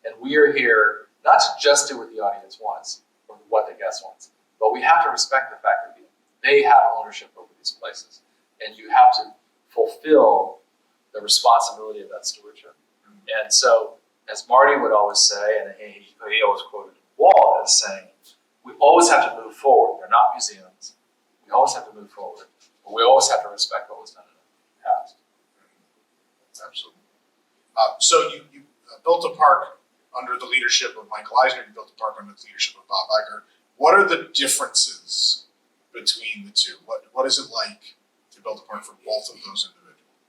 And we are here not to just do what the audience wants or what the guest wants, but we have to respect the fact that they have ownership over these places. And you have to fulfill the responsibility of that stewardship. And so, as Marty would always say, and he always quoted Walt as saying, we always have to move forward. They're not museums. We always have to move forward. But we always have to respect what was done in the past. Absolutely. So you built a park under the leadership of Michael Eisner. You built a park under the leadership of Bob Iger. What are the differences between the two? What is it like to build a park for both of those individuals?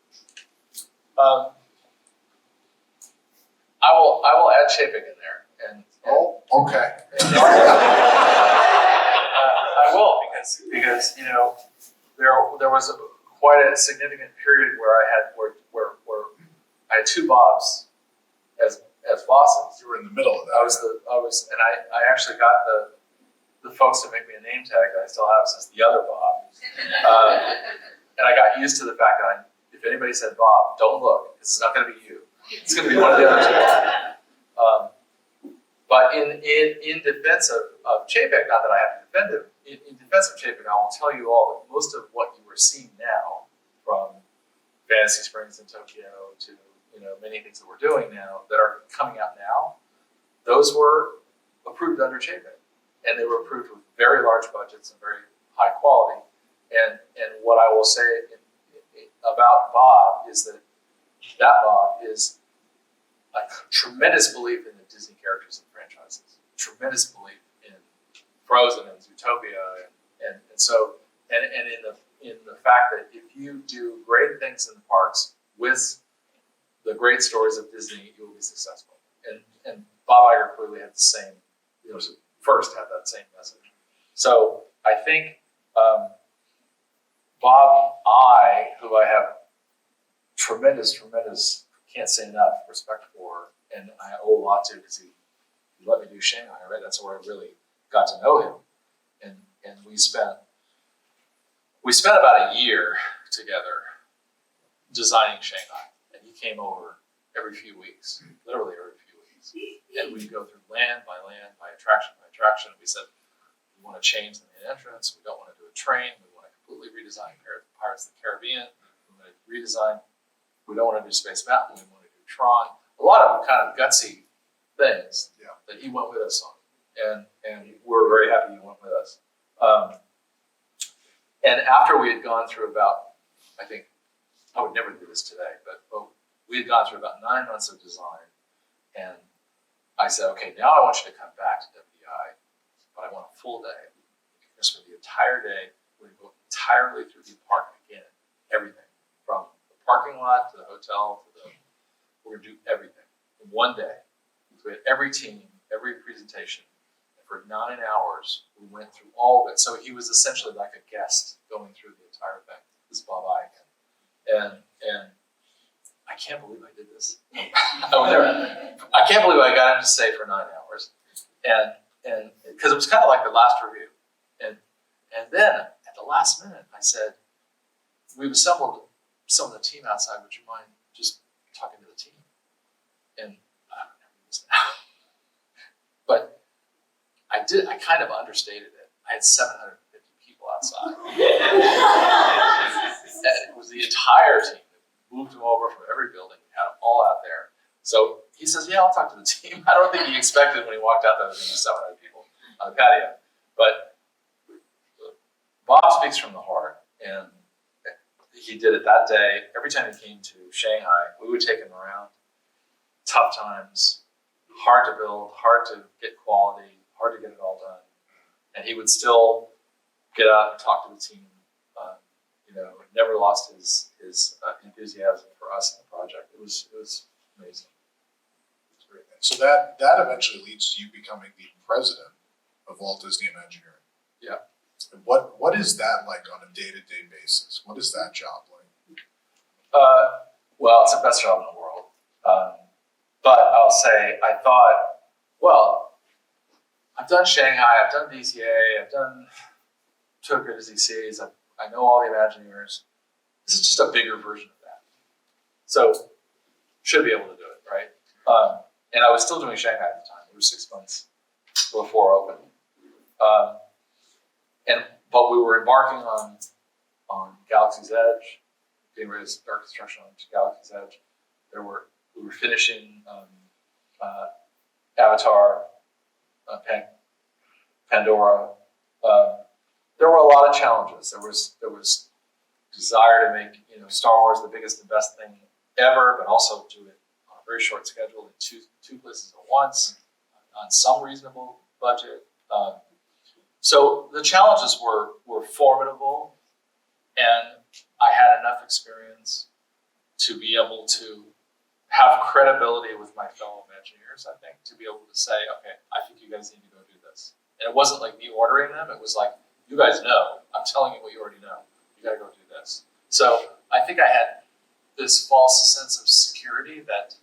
I will add Chapek in there. Okay. I will because there was quite a significant period where I had two Bobs as bosses. You were in the middle of that. I actually got the folks to make me a name tag that I still have since the other Bob. And I got used to the fact that if anybody said Bob, don't look. This is not going to be you. It's going to be one of the other two. But in defense of Chapek, not that I have to defend him, in defense of Chapek, I will tell you all that most of what you are seeing now, from Fantasy Springs in Tokyo to many things that we're doing now that are coming out now, those were approved under Chapek, and they were approved with very large budgets and very high quality. And what I will say about Bob is that Bob is a tremendous belief in the Disney characters and franchises, tremendous belief in Frozen and Zootopia, and in the fact that if you do great things in the parks with the great stories of Disney, you will be successful. And Bob Iger clearly had the same, first had that same message. So I think Bob, who I have tremendous, can't say enough respect for, and I owe a lot to because he let me do Shanghai, right? That's where I really got to know him. And we spent about a year together designing Shanghai. And he came over every few weeks, literally every few weeks. And we'd go through land, by attraction. We said, we want to change the main entrance. We don't want to do a train. We want to completely redesign Pirates of the Caribbean. We want to redesign. We don't want to do Space Mountain. We want to do Tron. A lot of kind of gutsy things that he went with us on. And we're very happy he went with us. And after we had gone through about, I think, I would never do this today, but we had gone through about 9 months of design. And I said, okay, now I want you to come back to WDI, but I want a full day. You're going to spend the entire day. We're going to go entirely through the park again, everything. From the parking lot to the hotel we're going to do everything in one day. So we had every team, every presentation. And for 9 hours, we went through all of it. So he was essentially like a guest going through the entire thing. This is Bob Iger. And I can't believe I did this. I can't believe I got him to stay for 9 hours. And because it was kind of like the last review. And then at the last minute, I said, we've assembled some of the team outside. Would you mind just talking to the team? And I don't remember this now. But I kind of understated it. I had 750 people outside. And it was the entire team. Moved them over from every building. We had them all out there. So he says, yeah, I'll talk to the team. I don't think he expected when he walked out that there was going to be 700 people on the patio. But Bob speaks from the heart. And he did it that day. Every time he came to Shanghai, we would take him around. Tough times, hard to build, hard to get quality, hard to get it all done. And he would still get out and talk to the team. Never lost his enthusiasm for us in the project. It was amazing. It's great. And so that eventually leads to you becoming the president of Walt Disney Imagineering. Yeah. And what is that like on a day-to-day basis? What is that job like? Well, it's the best job in the world. But I'll say, I thought, well, I've done Shanghai, I've done DCA, I've done Tokyo Disney Seas, I know all the Imagineers. This is just a bigger version of that. So, should be able to do it, right? And I was still doing Shanghai at the time. It was 6 months before opening. But we were embarking on Galaxy's Edge, getting ready to start construction on Galaxy's Edge. We were finishing Avatar, Pandora. There were a lot of challenges. There was desire to make Star Wars the biggest and best thing ever, but also do it on a very short schedule in two places at once, on some reasonable budget. So the challenges were formidable, and I had enough experience to be able to have credibility with my fellow Imagineers, I think, to be able to say, okay, I think you guys need to go do this. And it wasn't like me ordering them, it was like, you guys know, I'm telling you what you already know. You gotta go do this. So I think I had this false sense of security that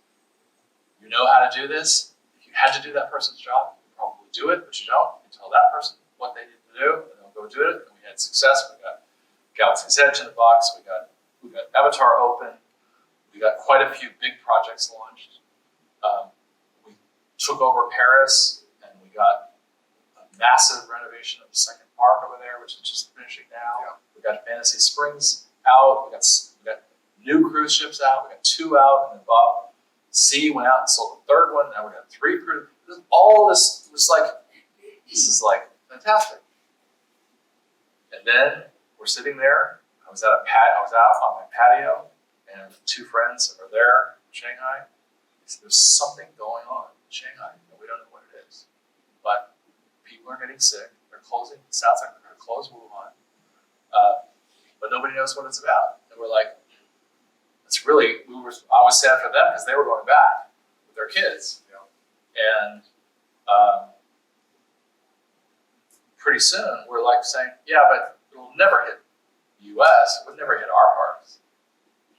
you know how to do this. If you had to do that person's job, you probably do it, but you don't. You tell that person what they need to do, and they'll go do it. And we had success. We got Galaxy's Edge in the box. We got Avatar open. We got quite a few big projects launched. We took over Paris, and we got a massive renovation of the second park over there, which is just finishing now. Yeah. We got Fantasy Springs out. We got new cruise ships out. We got 2 out, and then Bob C went out and sold the 3rd one. Now we got 3 cruise. All this was like, this is like fantastic. And then we're sitting there. I was out on my patio, and 2 friends are there in Shanghai. There's something going on in Shanghai, and we don't know what it is. But people are getting sick. They're closing. It sounds like they're going to close Wuhan. But nobody knows what it's about. And we're like, I was sad for them because they were going back with their kids. And pretty soon we're like saying, yeah, but it'll never hit the US. It would never hit our parks.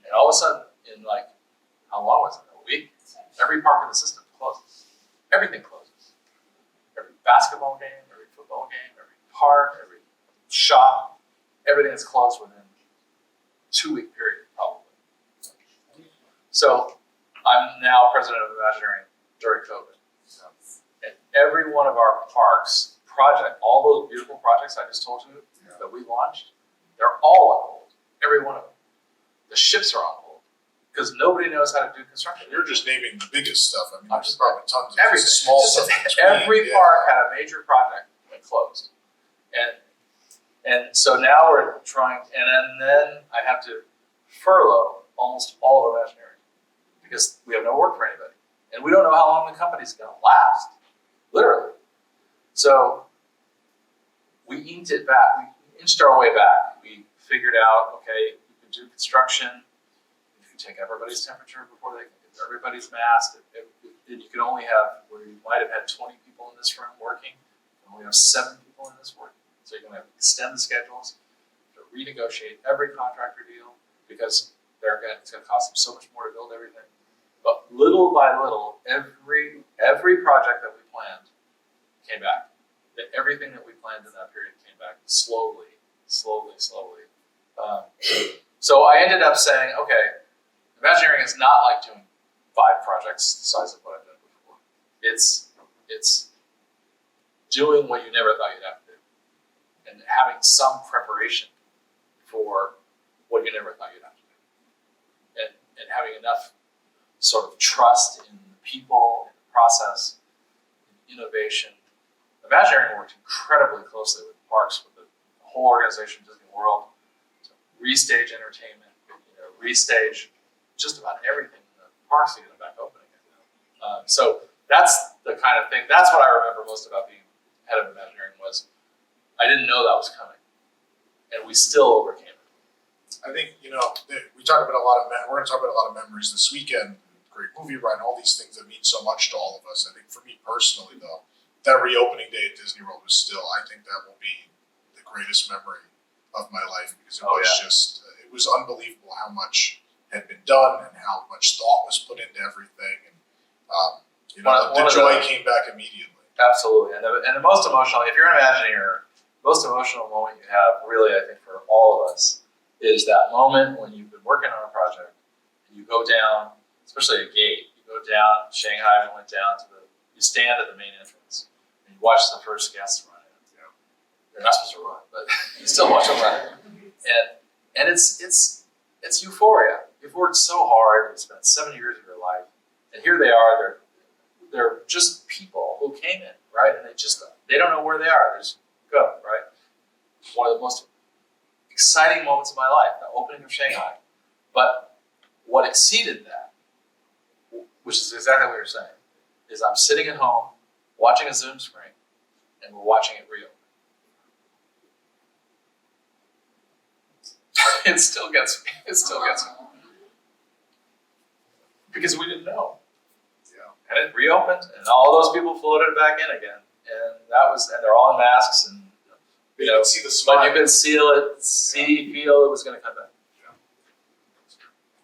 And all of a sudden, in like, how long was it? A week? Every park in the system closes. Everything closes. Every basketball game, every football game, every park, every shop, everything is closed within a 2-week period, probably. So I'm now president of Imagineering during COVID. And every one of our parks all those beautiful projects I just told you that we launched, they're all on hold. Every one of them. The ships are on hold because nobody knows how to do construction. You're just naming the biggest stuff. I mean, I'm there's probably tons of everything. small stuff. Every park had a major project that closed, and so now we're trying. And then I have to furlough almost all of Imagineering because we have no work for anybody, and we don't know how long the company's going to last. Literally. So we inked it back. We inched our way back. We figured out, okay, you can do construction. If you take everybody's temperature before they get everybody's masked, you can only have, where you might have had 20 people in this room working, you can only have 7 people in this working. So you're going to extend the schedules, to renegotiate every contractor deal because it's going to cost them so much more to build everything. But little by little, every project that we planned came back. Everything that we planned in that period came back slowly. So I ended up saying, okay, Imagineering is not like doing 5 projects the size of what I've done before. It's doing what you never thought you'd have to do, and having some preparation for what you never thought you'd have to do, and having enough sort of trust in the people, in the process, in innovation. Imagineering worked incredibly closely with the parks, with the whole organization, Disney World, to restage entertainment, restage just about everything in the parks to get them back open again. So that's the kind of thing, that's what I remember most about being head of Imagineering was I didn't know that was coming, and we still overcame it. I think, we talk about we're going to talk about a lot of memories this weekend, great movie ride, all these things that mean so much to all of us. I think for me personally, though, that reopening day at Disney World was still, I think that will be the greatest memory of my life because it was unbelievable how much had been done and how much thought was put into everything. And, the joy came back immediately. Absolutely. And the most emotional, if you're an Imagineer, most emotional moment you have, really, I think for all of us, is that moment when you've been working on a project and you go down, especially a gate, you go down, Shanghai, we went down to you stand at the main entrance and you watch the first guests run in. You're not supposed to run, but you still watch them run. And it's euphoria. You've worked so hard, you spent 7 years of your life, and here they are, they're just people who came in, right? And they don't know where they are, they just go, right? One of the most exciting moments of my life, the opening of Shanghai. But what exceeded that, which is exactly what you're saying, is I'm sitting at home watching a Zoom screen and we're watching it reopen. It still gets me. Because we didn't know. And it reopened and all those people floated back in again. And they're all in masks and you could see the smile. But you could feel it was going to come back.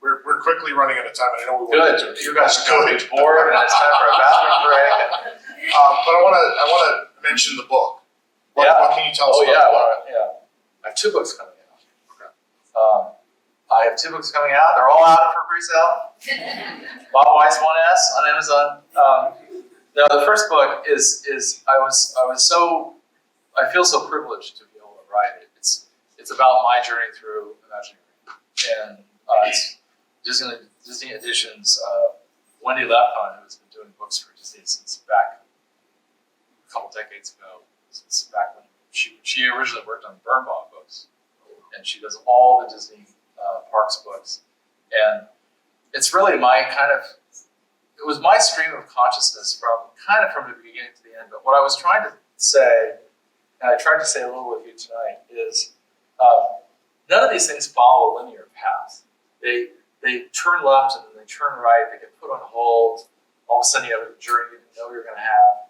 We're quickly running out of time, and I know we want to. You guys are going to be bored, and it's time for a bathroom break. But I want to mention the book. What can you tell us about the book? I have 2 books coming out. I have 2 books coming out. They're all out for pre-sale. Bob Weis 1S on Amazon. Now the first book is I feel so privileged to be able to write it. It's about my journey through Imagineering, and it's Disney Editions. Wendy Lapcon, who has been doing books for Disney since back a couple decades ago, since back when she originally worked on Birnbaum books, and she does all the Disney Parks books. And it's really my it was my stream of consciousness from the beginning to the end. But what I was trying to say, and I tried to say a little with you tonight, is none of these things follow a linear path. They turn left and then they turn right, they get put on hold. All of a sudden you have a journey you didn't know you were going to have.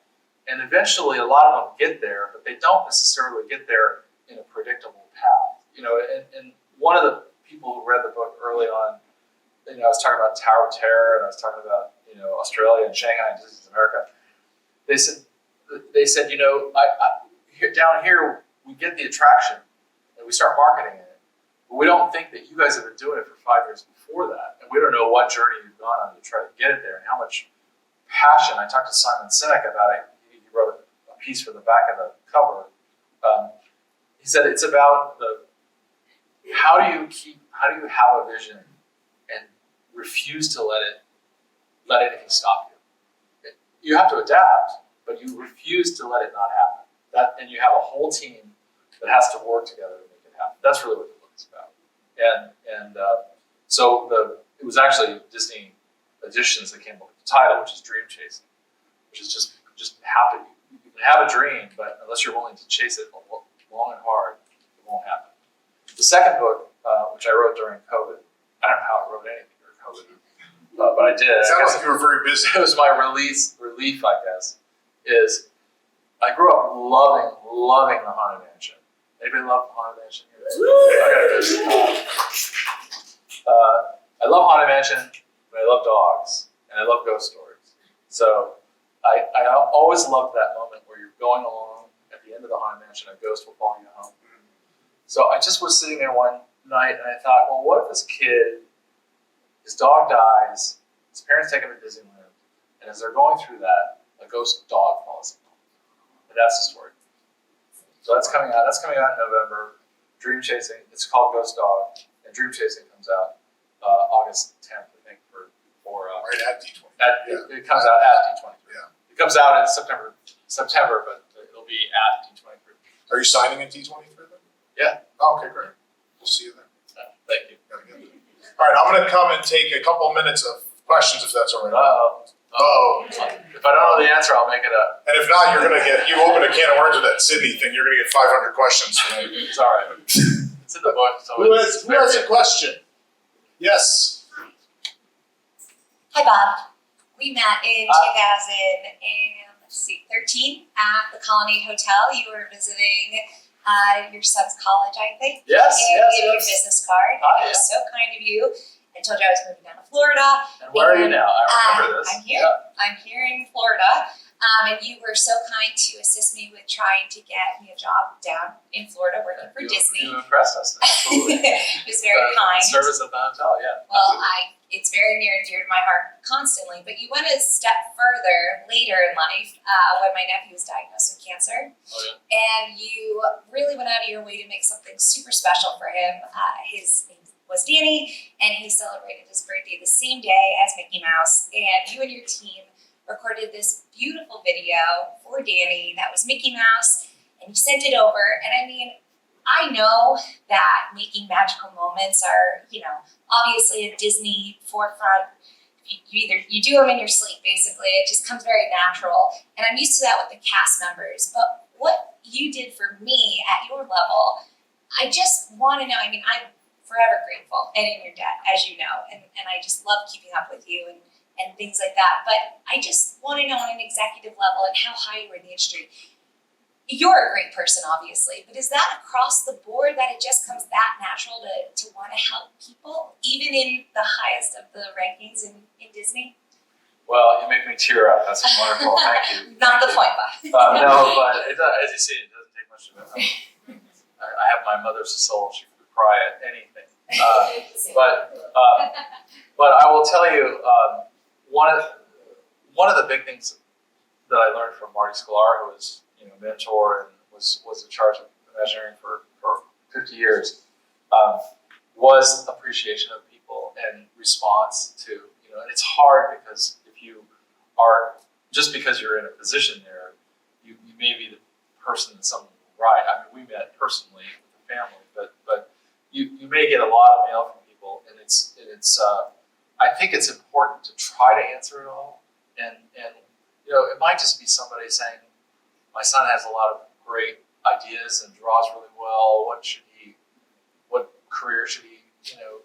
And eventually a lot of them get there, but they don't necessarily get there in a predictable path. And one of the people who read the book early on, I was talking about Tower of Terror, and I was talking about, Australia and Shanghai and Disney America. They said, down here we get the attraction and we start marketing it, but we don't think that you guys have been doing it for 5 years before that, and we don't know what journey you've gone on to try to get it there and how much passion. I talked to Simon Sinek about it. He wrote a piece for the back of the cover. He said it's about how do you have a vision and refuse to let anything stop you. You have to adapt, but you refuse to let it not happen. And you have a whole team that has to work together to make it happen. That's really what the book is about. So it was actually Disney Editions that came up with the title, which is Dream Chasing, which is just happen. You can have a dream, but unless you're willing to chase it long and hard, it won't happen. The second book, which I wrote during COVID, I don't know how I wrote anything during COVID, but I did. It sounds like you were very busy. It was my relief, I guess, is I grew up loving the Haunted Mansion. Anybody love the Haunted Mansion here? Okay. I love Haunted Mansion, but I love dogs, and I love ghost stories. So I always loved that moment where you're going along at the end of the Haunted Mansion, a ghost will follow you home. So I just was sitting there one night, and I thought, well, what if this kid, his dog dies, his parents take him to Disneyland, and as they're going through that, a ghost dog follows him home. And that's the story. So that's coming out. That's coming out in November. Dream Chasing. It's called Ghost Dog, and Dream Chasing comes out August 10th, I think, for Right at D23. It comes out at D23. Yeah. It comes out in September, but it'll be at D23. Are you signing at D23 then? Yeah. Oh, okay, great. We'll see you then. Thank you. All right, I'm going to come and take a couple minutes of questions, if that's all right. Uh-oh. If I don't know the answer, I'll make it up. And if not, you open a can of worms with that Sydney thing, you're going to get 500 questions tonight. It's all right. It's in the book. So Who has a question? Yes. Hi, Bob. We met in 2013 at the Colonnade Hotel. You were visiting your son's college, I think. Yes, and yes, gave your yes. business card. It was so kind of you. I told you I was moving down to Florida. And where are you now? I remember this. I'm here. Yeah. I'm here in Florida. And you were so kind to assist me with trying to get me a job down in Florida working for Disney. You impressed us. Absolutely. It was very kind. Service at the hotel, yeah. Well, it's very near and dear to my heart constantly, but you went a step further later in life when my nephew was diagnosed with cancer. Oh, yeah. And you really went out of your way to make something super special for him. His name was Danny, and he celebrated his birthday the same day as Mickey Mouse. And you and your team recorded this beautiful video for Danny that was Mickey Mouse, and you sent it over. And I mean, I know that making magical moments are, obviously a Disney forefront. You do them in your sleep, basically. It just comes very natural. And I'm used to that with the cast members. But what you did for me at your level, I just want to know. I mean, I'm forever grateful and in your debt, as you know. And I just love keeping up with you and things like that. But I just want to know on an executive level and how high you are in the industry. You're a great person, obviously, but is that across the board that it just comes that natural to want to help people, even in the highest of the rankings in Disney? Well, you make me tear up. That's wonderful. Thank you. Not the point, Bob. No, but as you see, it doesn't take much of it. I have my mother's soul. She could cry at anything. But I will tell you, one of the big things that I learned from Marty Sklar, who was mentor and was in charge of Imagineering for 50 years, was appreciation of people and response to, and it's hard because if you are, just because you're in a position there, you may be the person that someone will write. I mean, we met personally with the family, but you may get a lot of mail from people, and it's I think it's important to try to answer it all, and it might just be somebody saying, my son has a lot of great ideas and draws really well. What career should he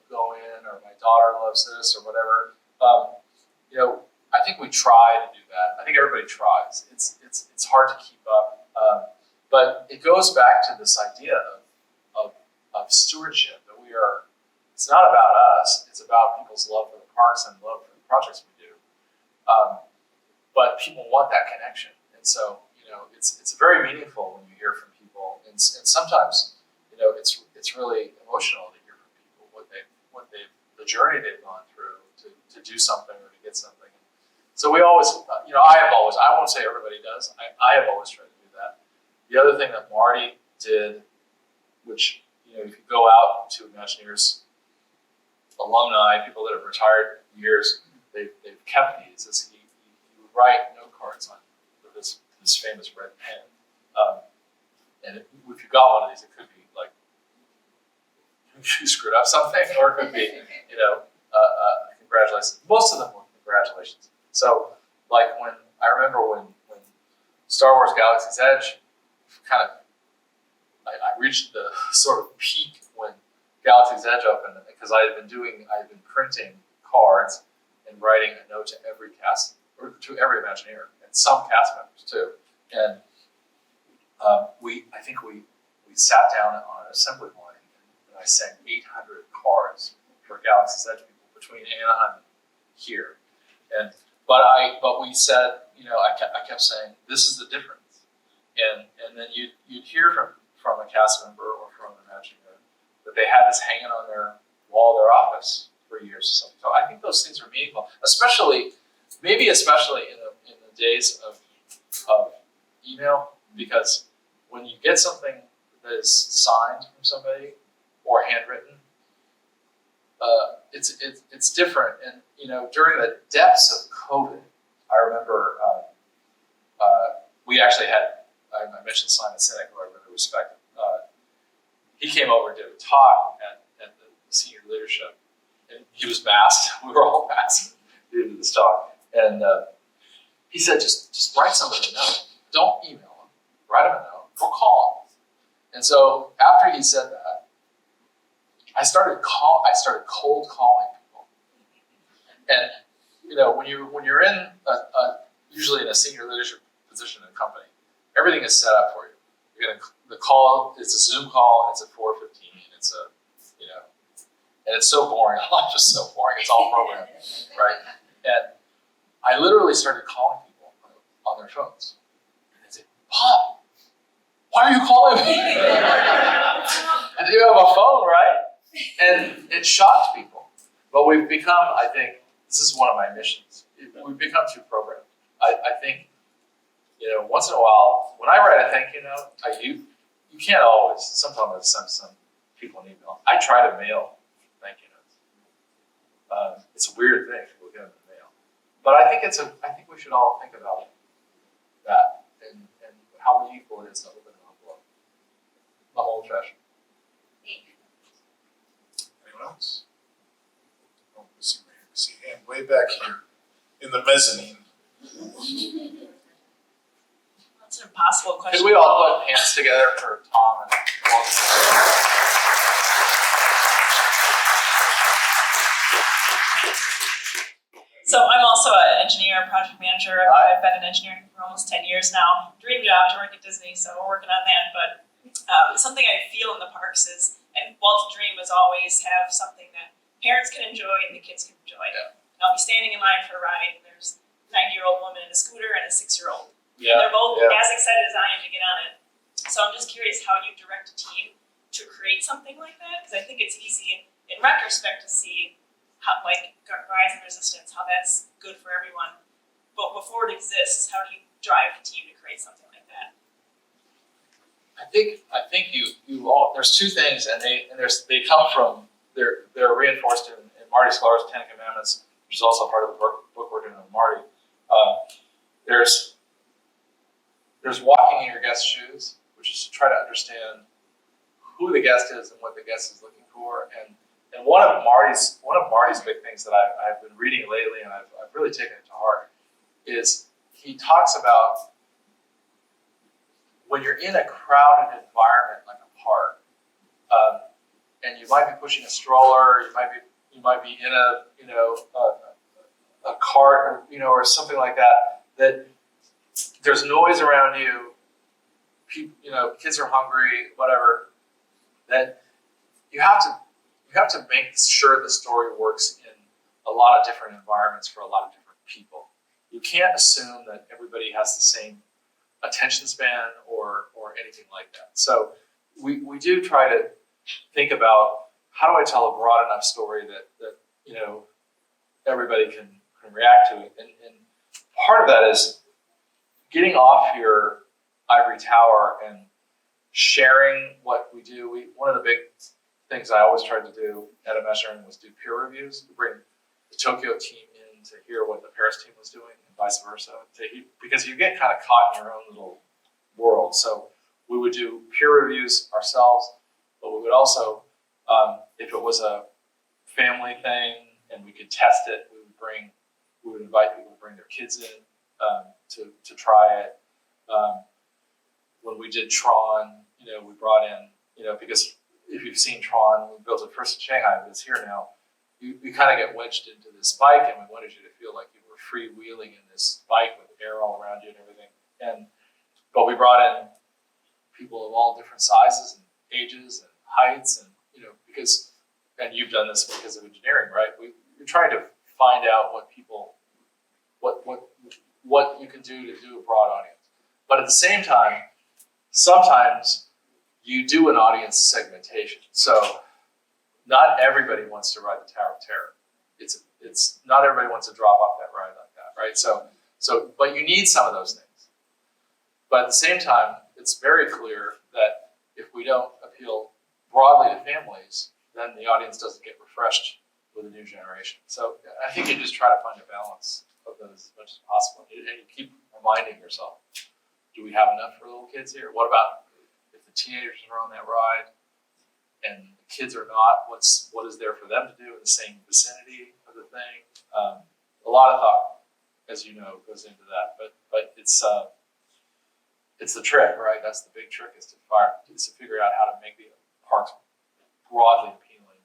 go in? Or my daughter loves this or whatever. I think we try to do that. I think everybody tries. It's hard to keep up, but it goes back to this idea of stewardship that we are. It's not about us. It's about people's love for the parks and love for the projects we do. But people want that connection, and so it's very meaningful when you hear from people, and sometimes it's really emotional to hear from people what they the journey they've gone through to do something or to get something. So we always, I won't say everybody does. I have always tried to do that. The other thing that Marty did, which if you go out to Imagineers alumni, people that have retired years, they've kept these. Is he would write note cards on with this famous red pen. And if you got one of these, it could be like you screwed up something, or it could be congratulations. Most of them were congratulations. So like I remember when Star Wars Galaxy's Edge I reached the sort of peak when Galaxy's Edge opened, because I had been printing cards and writing a note to every cast, or to every Imagineer, and some cast members too. And I think we sat down on an assembly line, and I sent 800 cards for Galaxy's Edge people between Anaheim and here. But we said, I kept saying, this is the difference. And then you'd hear from a cast member or from an Imagineer that they had this hanging on their wall of their office for years or something. So I think those things are meaningful, especially in the days of email, because when you get something that is signed from somebody or handwritten, it's different. And during the depths of COVID, I remember we actually had, I mentioned Simon Sinek, who I really respect. He came over and did a talk at the senior leadership, and he was masked. We were all masked. He did this talk, and he said, just write somebody a note. Don't email them. Write them a note or call them. And so after he said that, I started cold calling people. And when you're in usually in a senior leadership position in a company, everything is set up for you. The call is a Zoom call, and it's at 4:15. It's and it's so boring. Life is so boring. It's all programmed, right? And I literally started calling people on their phones. And they'd say, "Bob, why are you calling me? And you have a phone, right?" And it shocked people. But we've become, I think, this is one of my missions. We've become too programmed. I think, once in a while, when I write a thank you note, you can't always, sometimes I send some people an email. I try to mail thank you notes. It's a weird thing, people get them in the mail. But I think we should all think about that and how meaningful it is to open an envelope. I'm old fashioned. Anyone else? Oh, I see a hand way back here in the mezzanine. That's an impossible question. Could we all put hands together for Tom and Walt? So I'm also an engineer, project manager. I've been in engineering for almost 10 years now. Dream job to work at Disney, so we're working on that. But something I feel in the parks is, and Walt's dream was always have something that parents can enjoy and the kids can enjoy. Yeah. And I'll be standing in line for a ride, and there's a 90-year-old woman in a scooter and a 6-year-old. Yeah. They're both as excited as I am to get on it. So I'm just curious how you direct a team to create something like that, because I think it's easy in retrospect to see how, like Rise and Resistance, how that's good for everyone. But before it exists, how do you drive the team to create something like that? I think you all, there's two things, and they come from, they're reinforced in Marty Sklar's 10 Commandments, which is also part of the book we're doing with Marty. There's walking in your guest's shoes, which is to try to understand who the guest is and what the guest is looking for. And one of Marty's big things that I've been reading lately, and I've really taken it to heart, is he talks about when you're in a crowded environment like a park, and you might be pushing a stroller, you might be in a cart, or something like that. That there's noise around you. Kids are hungry, whatever. That you have to make sure the story works in a lot of different environments for a lot of different people. You can't assume that everybody has the same attention span or anything like that. So we do try to think about, how do I tell a broad enough story that everybody can react to it. And part of that is getting off your ivory tower and sharing what we do. One of the big things I always tried to do at Imagineering was do peer reviews, to bring the Tokyo team in to hear what the Paris team was doing and vice versa, because you get kind of caught in your own little world. So we would do peer reviews ourselves, but we would also, if it was a family thing and we could test it, we would invite people to bring their kids in to try it. When we did Tron, we brought in, because if you've seen Tron, we built it first in Shanghai, but it's here now. You kind of get wedged into this bike, and we wanted you to feel like you were freewheeling in this bike with air all around you and everything. But we brought in people of all different sizes and ages and heights, and and you've done this because of engineering, right? We're trying to find out what you can do to do a broad audience. But at the same time, sometimes you do an audience segmentation. So not everybody wants to ride the Tower of Terror. It's not everybody wants to drop off that ride like that, right? So but you need some of those things. But at the same time, it's very clear that if we don't appeal broadly to families, then the audience doesn't get refreshed with a new generation. So I think you just try to find a balance of those as much as possible. And you keep reminding yourself, do we have enough for little kids here? What about if the teenagers are on that ride and the kids are not? What is there for them to do in the same vicinity of the thing? A lot of thought, as you know, goes into that. But it's the trick, right? That's the big trick, is to figure out how to make the parks broadly appealing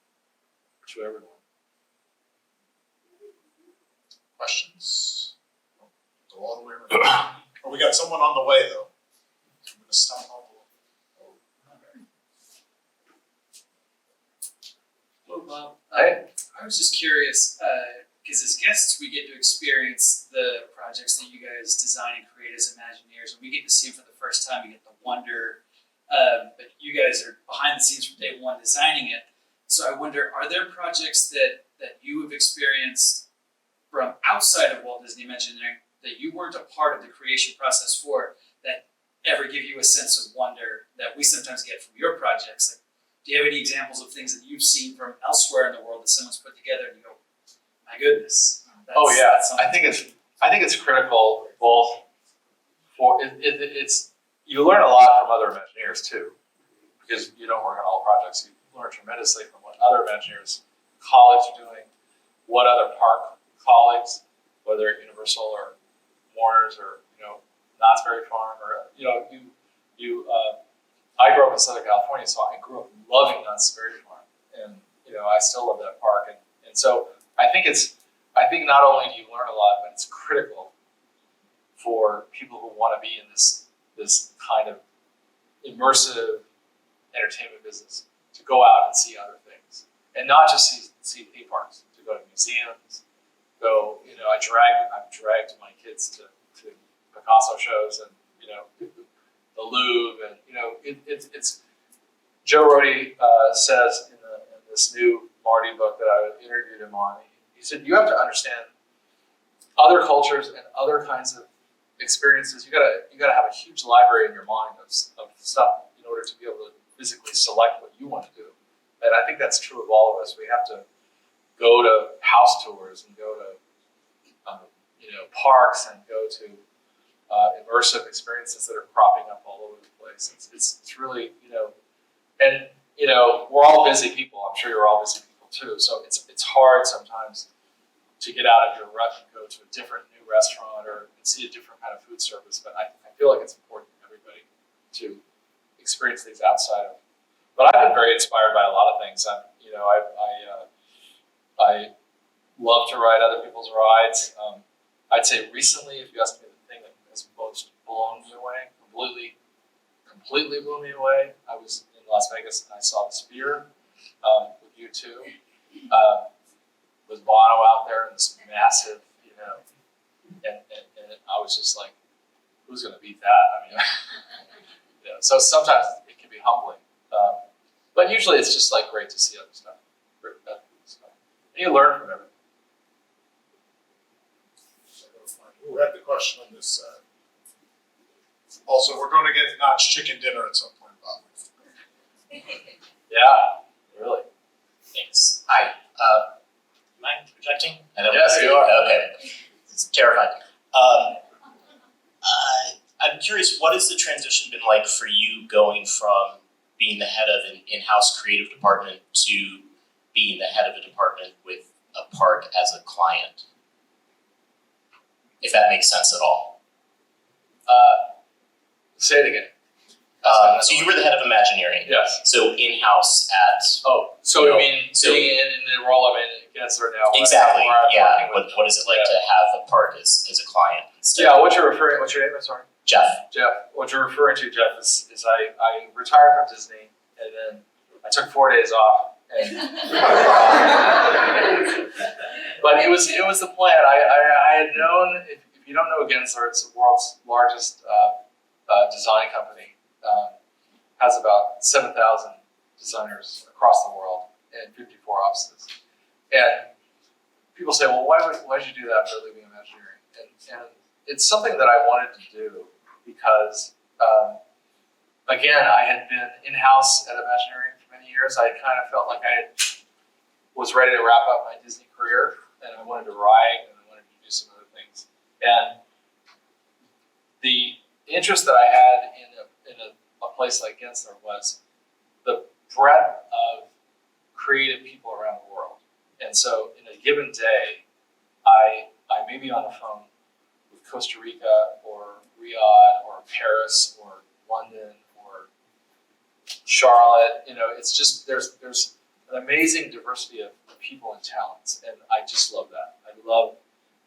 to everyone. Questions? Go all the way around. Oh, we got someone on the way, though. I'm going to stop all the way. Hello, Bob. Hey. I was just curious, because as guests, we get to experience the projects that you guys design and create as Imagineers, and we get to see them for the first time. We get the wonder, but you guys are behind the scenes from day one designing it. So I wonder, are there projects that you have experienced from outside of Walt Disney Imagineering that you weren't a part of the creation process for, that ever give you a sense of wonder that we sometimes get from your projects? Like, do you have any examples of things that you've seen from elsewhere in the world that someone's put together and you go, my goodness? I think it's critical both for it's you learn a lot from other Imagineers too, because you don't work on all projects. You learn tremendously from what other Imagineers, colleagues are doing, what other park colleagues, whether at Universal or Warner's or Knott's Berry Farm, or I grew up in Southern California, so I grew up loving Knott's Berry Farm, and I still love that park, and so I think not only do you learn a lot, but it's critical for people who want to be in this kind of immersive entertainment business to go out and see other things, and not just see theme parks, to go to museums. I've dragged my kids to Picasso shows and the Louvre, and it's Joe Rohde says in this new Marty book that I interviewed him on. He said you have to understand other cultures and other kinds of experiences. You gotta have a huge library in your mind of stuff in order to be able to physically select what you want to do. And I think that's true of all of us. We have to go to house tours and go to parks and go to immersive experiences that are cropping up all over the place. It's really and you know, we're all busy people. I'm sure you're all busy people too. So it's hard sometimes to get out of your rut and go to a different new restaurant or see a different kind of food service. But I feel like it's important for everybody to experience things outside of. But I've been very inspired by a lot of things. I love to ride other people's rides. I'd say recently, if you ask me the thing that has most blown me away, completely blew me away, I was in Las Vegas and I saw the Sphere with you two. With Bono out there in this massive, you know, and I was just like, who's going to beat that? I mean, you know, so sometimes it can be humbling. But usually it's just like great to see other stuff. And you learn from everything. Who had the question on this side? Also, we're going to get Notch chicken dinner at some point, Bob. Yeah, really. Thanks. Hi. Am I projecting? I know. Yes, you are. Okay. It's terrifying. I'm curious, what has the transition been like for you going from being the head of an in-house creative department to being the head of a department with a park as a client? If that makes sense at all. Say it again. So you were the head of Imagineering. Yes. So in-house at. Oh, so You you know, mean so- being in the role I'm in against her now? Exactly. where I'm Yeah. working with What is it like to have a park as a client instead? Yeah, what's your name? I'm sorry. Jeff. Jeff. What you're referring to, Jeff, is I retired from Disney and then I took 4 days off. And but it was the plan. I had known, if you don't know Gensler, it's the world's largest design company. Has about 7,000 designers across the world and 54 offices. And people say, well, why did you do that for leaving Imagineering? And it's something that I wanted to do because, again, I had been in-house at Imagineering for many years. I kind of felt like was ready to wrap up my Disney career, and I wanted to write, and I wanted to do some other things. And the interest that I had in a place like Gensler was the breadth of creative people around the world. And so in a given day, I may be on the phone with Costa Rica or Riyadh or Paris or London or Charlotte. You know, it's just there's an amazing diversity of people and talents, and I just love that. I love,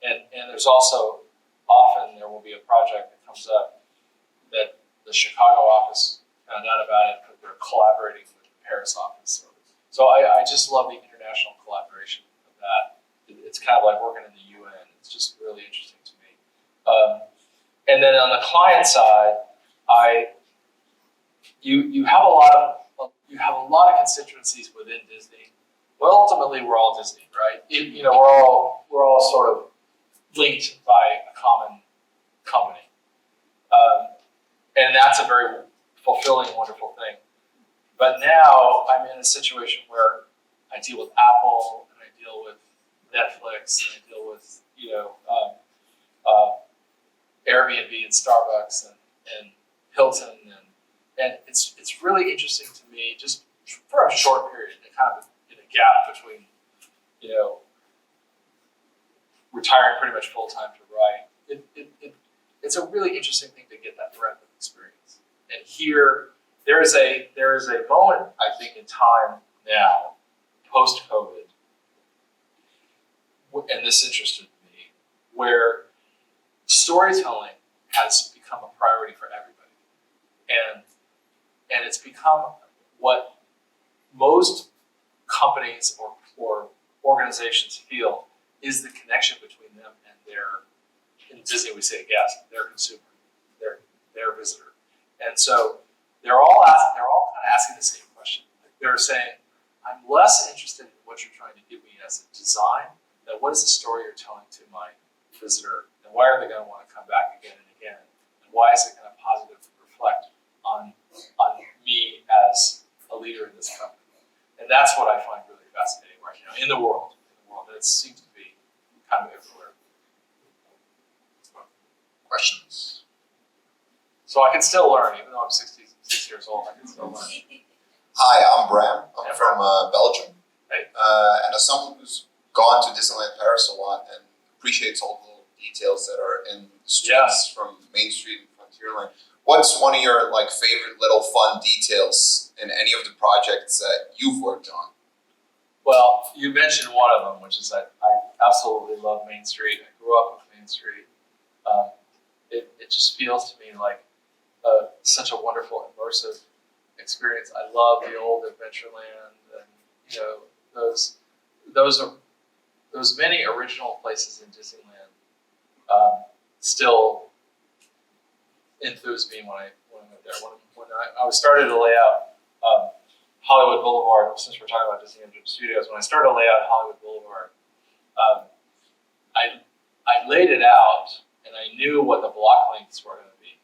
and there's also often there will be a project that comes up that the Chicago office found out about it, but they're collaborating with the Paris office. So I just love the international collaboration of that. It's kind of like working in the UN. It's just really interesting to me. And then on the client side, you have a lot of constituencies within Disney. Well, ultimately, we're all Disney, right? We're all sort of linked by a common company, and that's a very fulfilling, wonderful thing. But now I'm in a situation where I deal with Apple, and I deal with Netflix, and I deal with Airbnb and Starbucks and Hilton, and it's really interesting to me just for a short period, kind of in a gap between retiring pretty much full time to write. It's a really interesting thing to get that breadth of experience. And here there is a moment, I think, in time now, post COVID, and this interested me, where storytelling has become a priority for everybody, and it's become what most companies or organizations feel is the connection between them and their, in Disney we say guest, their consumer, their visitor. And so they're all kind of asking the same question. They're saying, I'm less interested in what you're trying to give me as a design, than what is the story you're telling to my visitor, and why are they going to want to come back again and again, and why is it going to positively reflect on me as a leader in this company. And that's what I find really fascinating right now in the world. And it seems to be kind of everywhere. Questions? So I can still learn, even though I'm 66 years old, I can still learn. Hi, I'm Bram. I'm Yeah, from Belgium. Hey. And as someone who's gone to Disneyland Paris a lot and appreciates all the little details that are in the streets from Main Street and Frontierland, what's one of your like favorite little fun details in any of the projects that you've worked on? Well, you mentioned one of them, which is that I absolutely love Main Street. I grew up with Main Street. It just feels to me like such a wonderful immersive experience. I love the old Adventureland, and you know those many original places in Disneyland still enthused me when I went there. When I was started to lay out Hollywood Boulevard, since we're talking about Disney Imagine Studios, when I started to lay out Hollywood Boulevard, I laid it out and I knew what the block lengths were going to be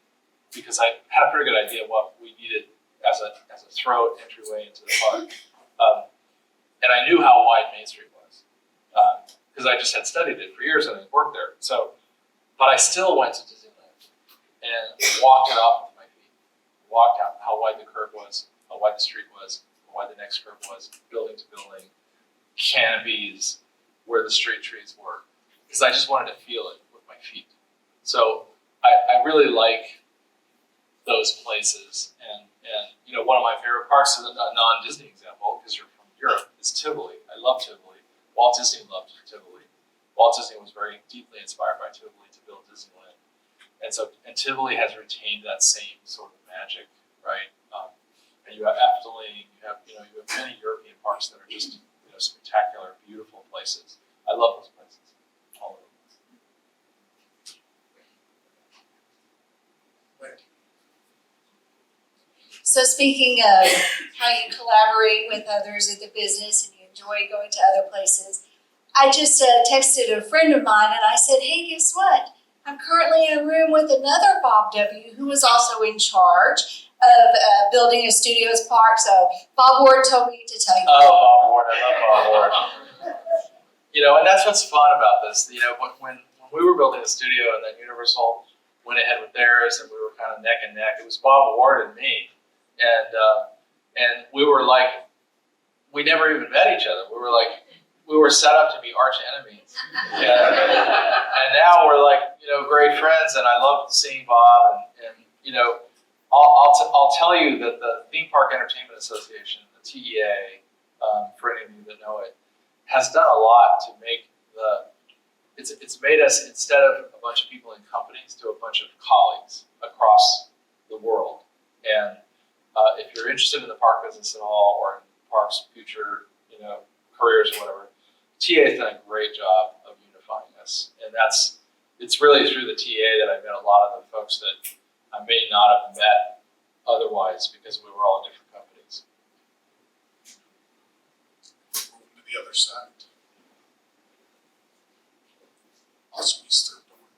because I had a pretty good idea what we needed as a throat entryway into the park. And I knew how wide Main Street was because I just had studied it for years and I worked there. So, but I still went to Disneyland and walked it off with my feet. Walked out how wide the curb was, how wide the street was, how wide the next curb was, building to building, canopies, where the street trees were, because I just wanted to feel it with my feet. So I really like those places, and you know, one of my favorite parks is a non-Disney example because you're from Europe is Tivoli. I love Tivoli. Walt Disney loved Tivoli. Walt Disney was very deeply inspired by Tivoli to build Disneyland, and Tivoli has retained that same sort of magic, right? And you have Efteling, you have many European parks that are just spectacular, beautiful places. I love those places, all of them. So speaking of how you collaborate with others in the business and you enjoy going to other places, I just texted a friend of mine and I said, hey, guess what? I'm currently in a room with another Bob W. who is also in charge of building a studios park. So Bob Ward told me to tell you. Oh, Bob Ward, I love Bob Ward. And that's what's fun about this. When we were building a studio and then Universal went ahead with theirs and we were kind of neck and neck, it was Bob Ward and me. And we were like, we never even met each other. We were set up to be arch enemies. And now we're like, great friends, and I love seeing Bob. And I'll tell you that the Theme Park Entertainment Association, the TEA, for any of you that know it, has done a lot to make it's made us, instead of a bunch of people in companies, to a bunch of colleagues across the world. And if you're interested in the park business at all, or in parks' future, careers or whatever, TA has done a great job of unifying us, and it's really through the TA that I met a lot of the folks that I may not have met otherwise because we were all different companies. Moving to the other side. I'll squeeze through. Don't worry.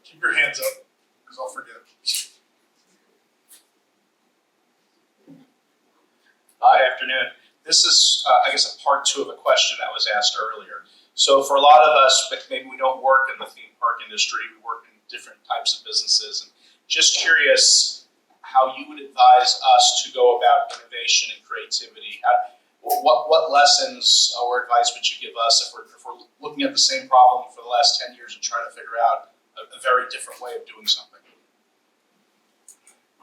Keep your hands up, because I'll forget. Good afternoon. This is, I guess, a part two of a question that was asked earlier. So for a lot of us, maybe we don't work in the theme park industry, we work in different types of businesses. And just curious how you would advise us to go about innovation and creativity. What lessons or advice would you give us if we're looking at the same problem for the last 10 years and trying to figure out a very different way of doing something?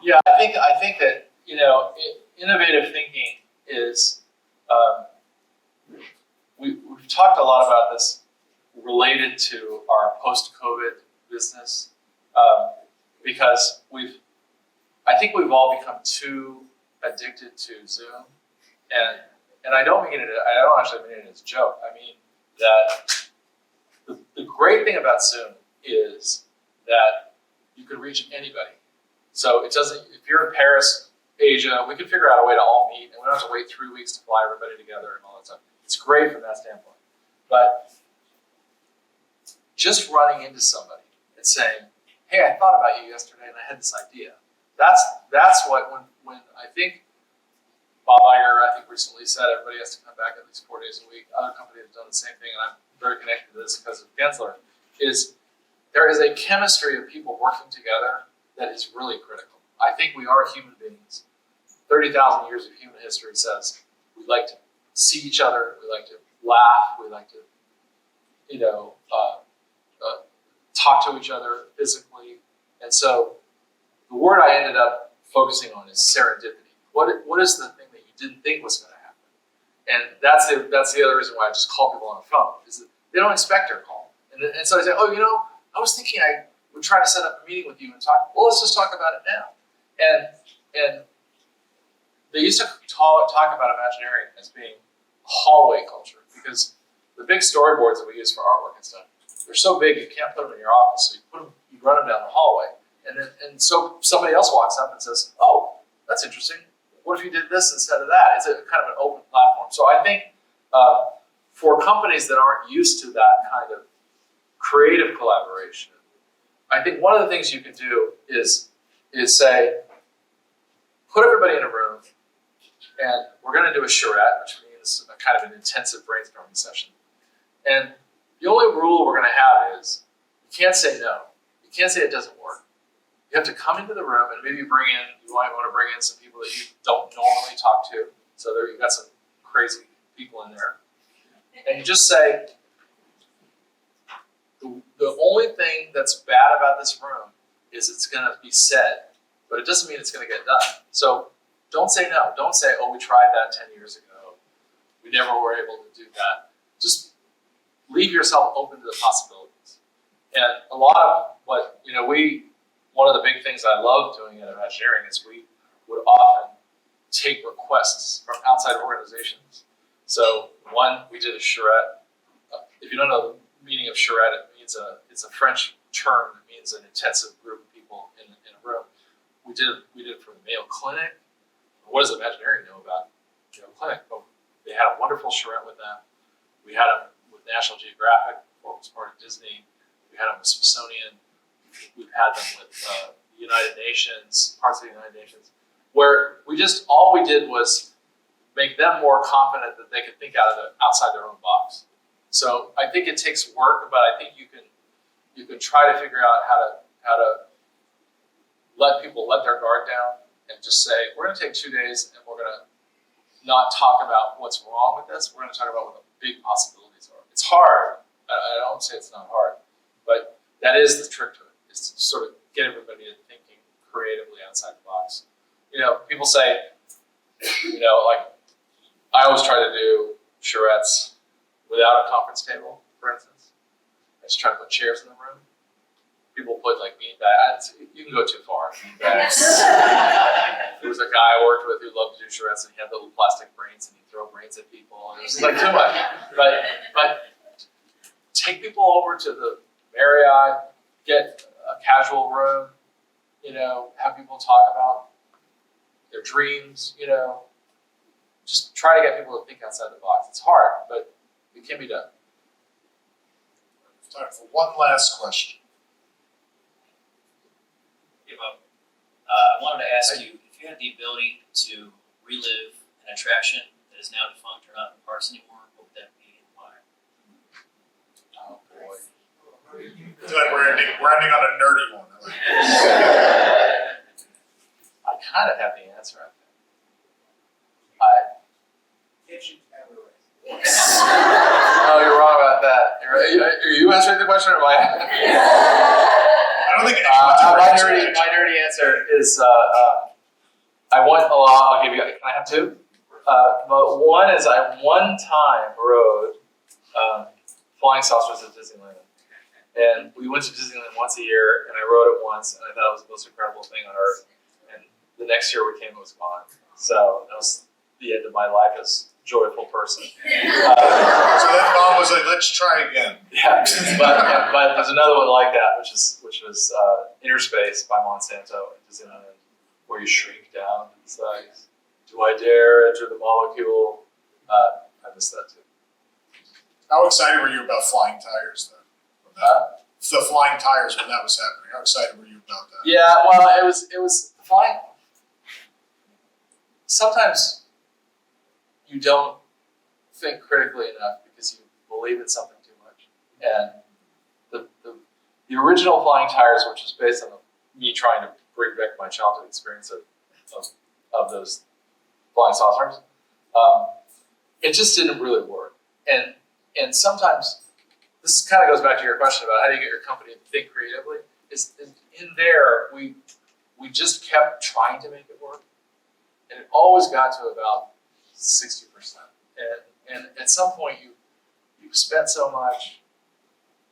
Yeah, I think that innovative thinking is we've talked a lot about this related to our post-COVID business because I think we've all become too addicted to Zoom, and I don't actually mean it as a joke. I mean that the great thing about Zoom is that you can reach anybody. So it doesn't. If you're in Paris, Asia, we can figure out a way to all meet, and we don't have to wait 3 weeks to fly everybody together and all that stuff. It's great from that standpoint. But just running into somebody and saying, hey, I thought about you yesterday and I had this idea. That's what, when I think Bob Iger, recently said everybody has to come back at least 4 days a week. Other companies have done the same thing, and I'm very connected to this because of Gensler, is there is a chemistry of people working together that is really critical. I think we are human beings 30,000 years of human history says we like to see each other, we like to laugh, we like to, talk to each other physically. And so the word I ended up focusing on is serendipity. What is the thing that you didn't think was going to happen? And that's the other reason why I just call people on the phone, is that they don't expect your call. And so I say, I was thinking I would try to set up a meeting with you and talk. Well, let's just talk about it now. And they used to talk about Imagineering as being a hallway culture, because the big storyboards that we use for artwork and stuff, they're so big you can't put them in your office, so you run them down the hallway. And so somebody else walks up and says, oh, that's interesting. What if you did this instead of that? It's a kind of an open platform. So I think for companies that aren't used to that kind of creative collaboration, I think one of the things you can do is say, put everybody in a room, and we're going to do a charrette, which means a kind of an intensive brainstorming session. And the only rule we're going to have is you can't say no. You can't say it doesn't work. You have to come into the room and maybe you might want to bring in some people that you don't normally talk to. So there you've got some crazy people in there. And you just say, the only thing that's bad about this room is it's going to be said, but it doesn't mean it's going to get done. So don't say no. Don't say, oh, we tried that 10 years ago. We never were able to do that. Just leave yourself open to the possibilities. And a lot of what, one of the big things I love doing at Imagineering is we would often take requests from outside organizations. So we did a charrette. If you don't know the meaning of charrette, it's a French term that means an intensive group of people in a room. We did it for the Mayo Clinic. What does Imagineering know about Mayo Clinic? Well, they had a wonderful charrette with them. We had them with National Geographic before it was part of Disney. We had them with Smithsonian. We've had them with the United Nations, parts of the United Nations, where all we did was make them more confident that they could think outside their own box. So I think it takes work, but I think you can try to figure out how to let people let their guard down and just say, we're going to take 2 days and we're going to not talk about what's wrong with this. We're going to talk about what the big possibilities are. It's hard. I don't say it's not hard, but that is the trick to it, is to sort of get everybody thinking creatively outside the box. People say, like, I always try to do charrettes without a conference table, for instance. I just try to put chairs in the room. People put like bean bags. You can go too far. Bean bags. There was a guy I worked with who loved to do charrettes, and he had little plastic brains, and he'd throw brains at people, and it was like too much. But take people over to the Marriott, get a casual room, have people talk about their dreams, just try to get people to think outside the box. It's hard, but it can be done. Time for one last question. I wanted to ask you, if you had the ability to relive an attraction that is now defunct or not in the parks anymore, what would that be and why? Oh boy. I feel like we're ending on a nerdy one. I kind of have the answer, I think. No, you're wrong about that. Are you answering the question or am I? I don't think anyone's my nerdy answer is I want a lot. I'll give you. Can I have two? But one is I one time rode flying saucers at Disneyland, and we went to Disneyland once a year, and I rode it once, and I thought it was the most incredible thing on earth. And the next year we came, it was gone. So that was the end of my life as a joyful person. So then mom was like, "Let's try again." Yeah, but there's another one like that, which was Inner Space by Monsanto at Disneyland, where you shrink down in size. Do I dare enter the molecule? I missed that too. How excited were you about flying tires then? The flying tires when that was happening. How excited were you about that? Yeah, well, it was flying. Sometimes you don't think critically enough because you believe in something too much. And the original flying tires, which was based on me trying to bring back my childhood experience of those flying saucers. It just didn't really work. And sometimes this kind of goes back to your question about how do you get your company to think creatively. Is in there we just kept trying to make it work, and it always got to about 60%. And at some point you've spent so much,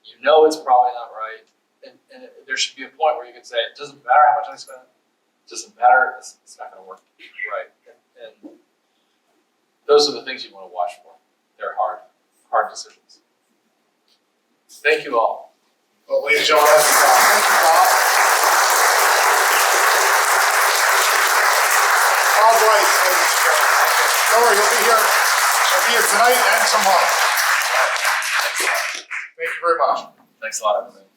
you know it's probably not right, and there should be a point where you can say it doesn't matter how much I spend, it doesn't matter, it's not going to work right. And those are the things you want to watch for. They're hard decisions. Thank you all. Well, ladies and gentlemen, thank you, Bob. Bob Weis, ladies and gentlemen. Don't worry, he'll be here tonight and tomorrow. Thank you very much. Thanks a lot, everybody.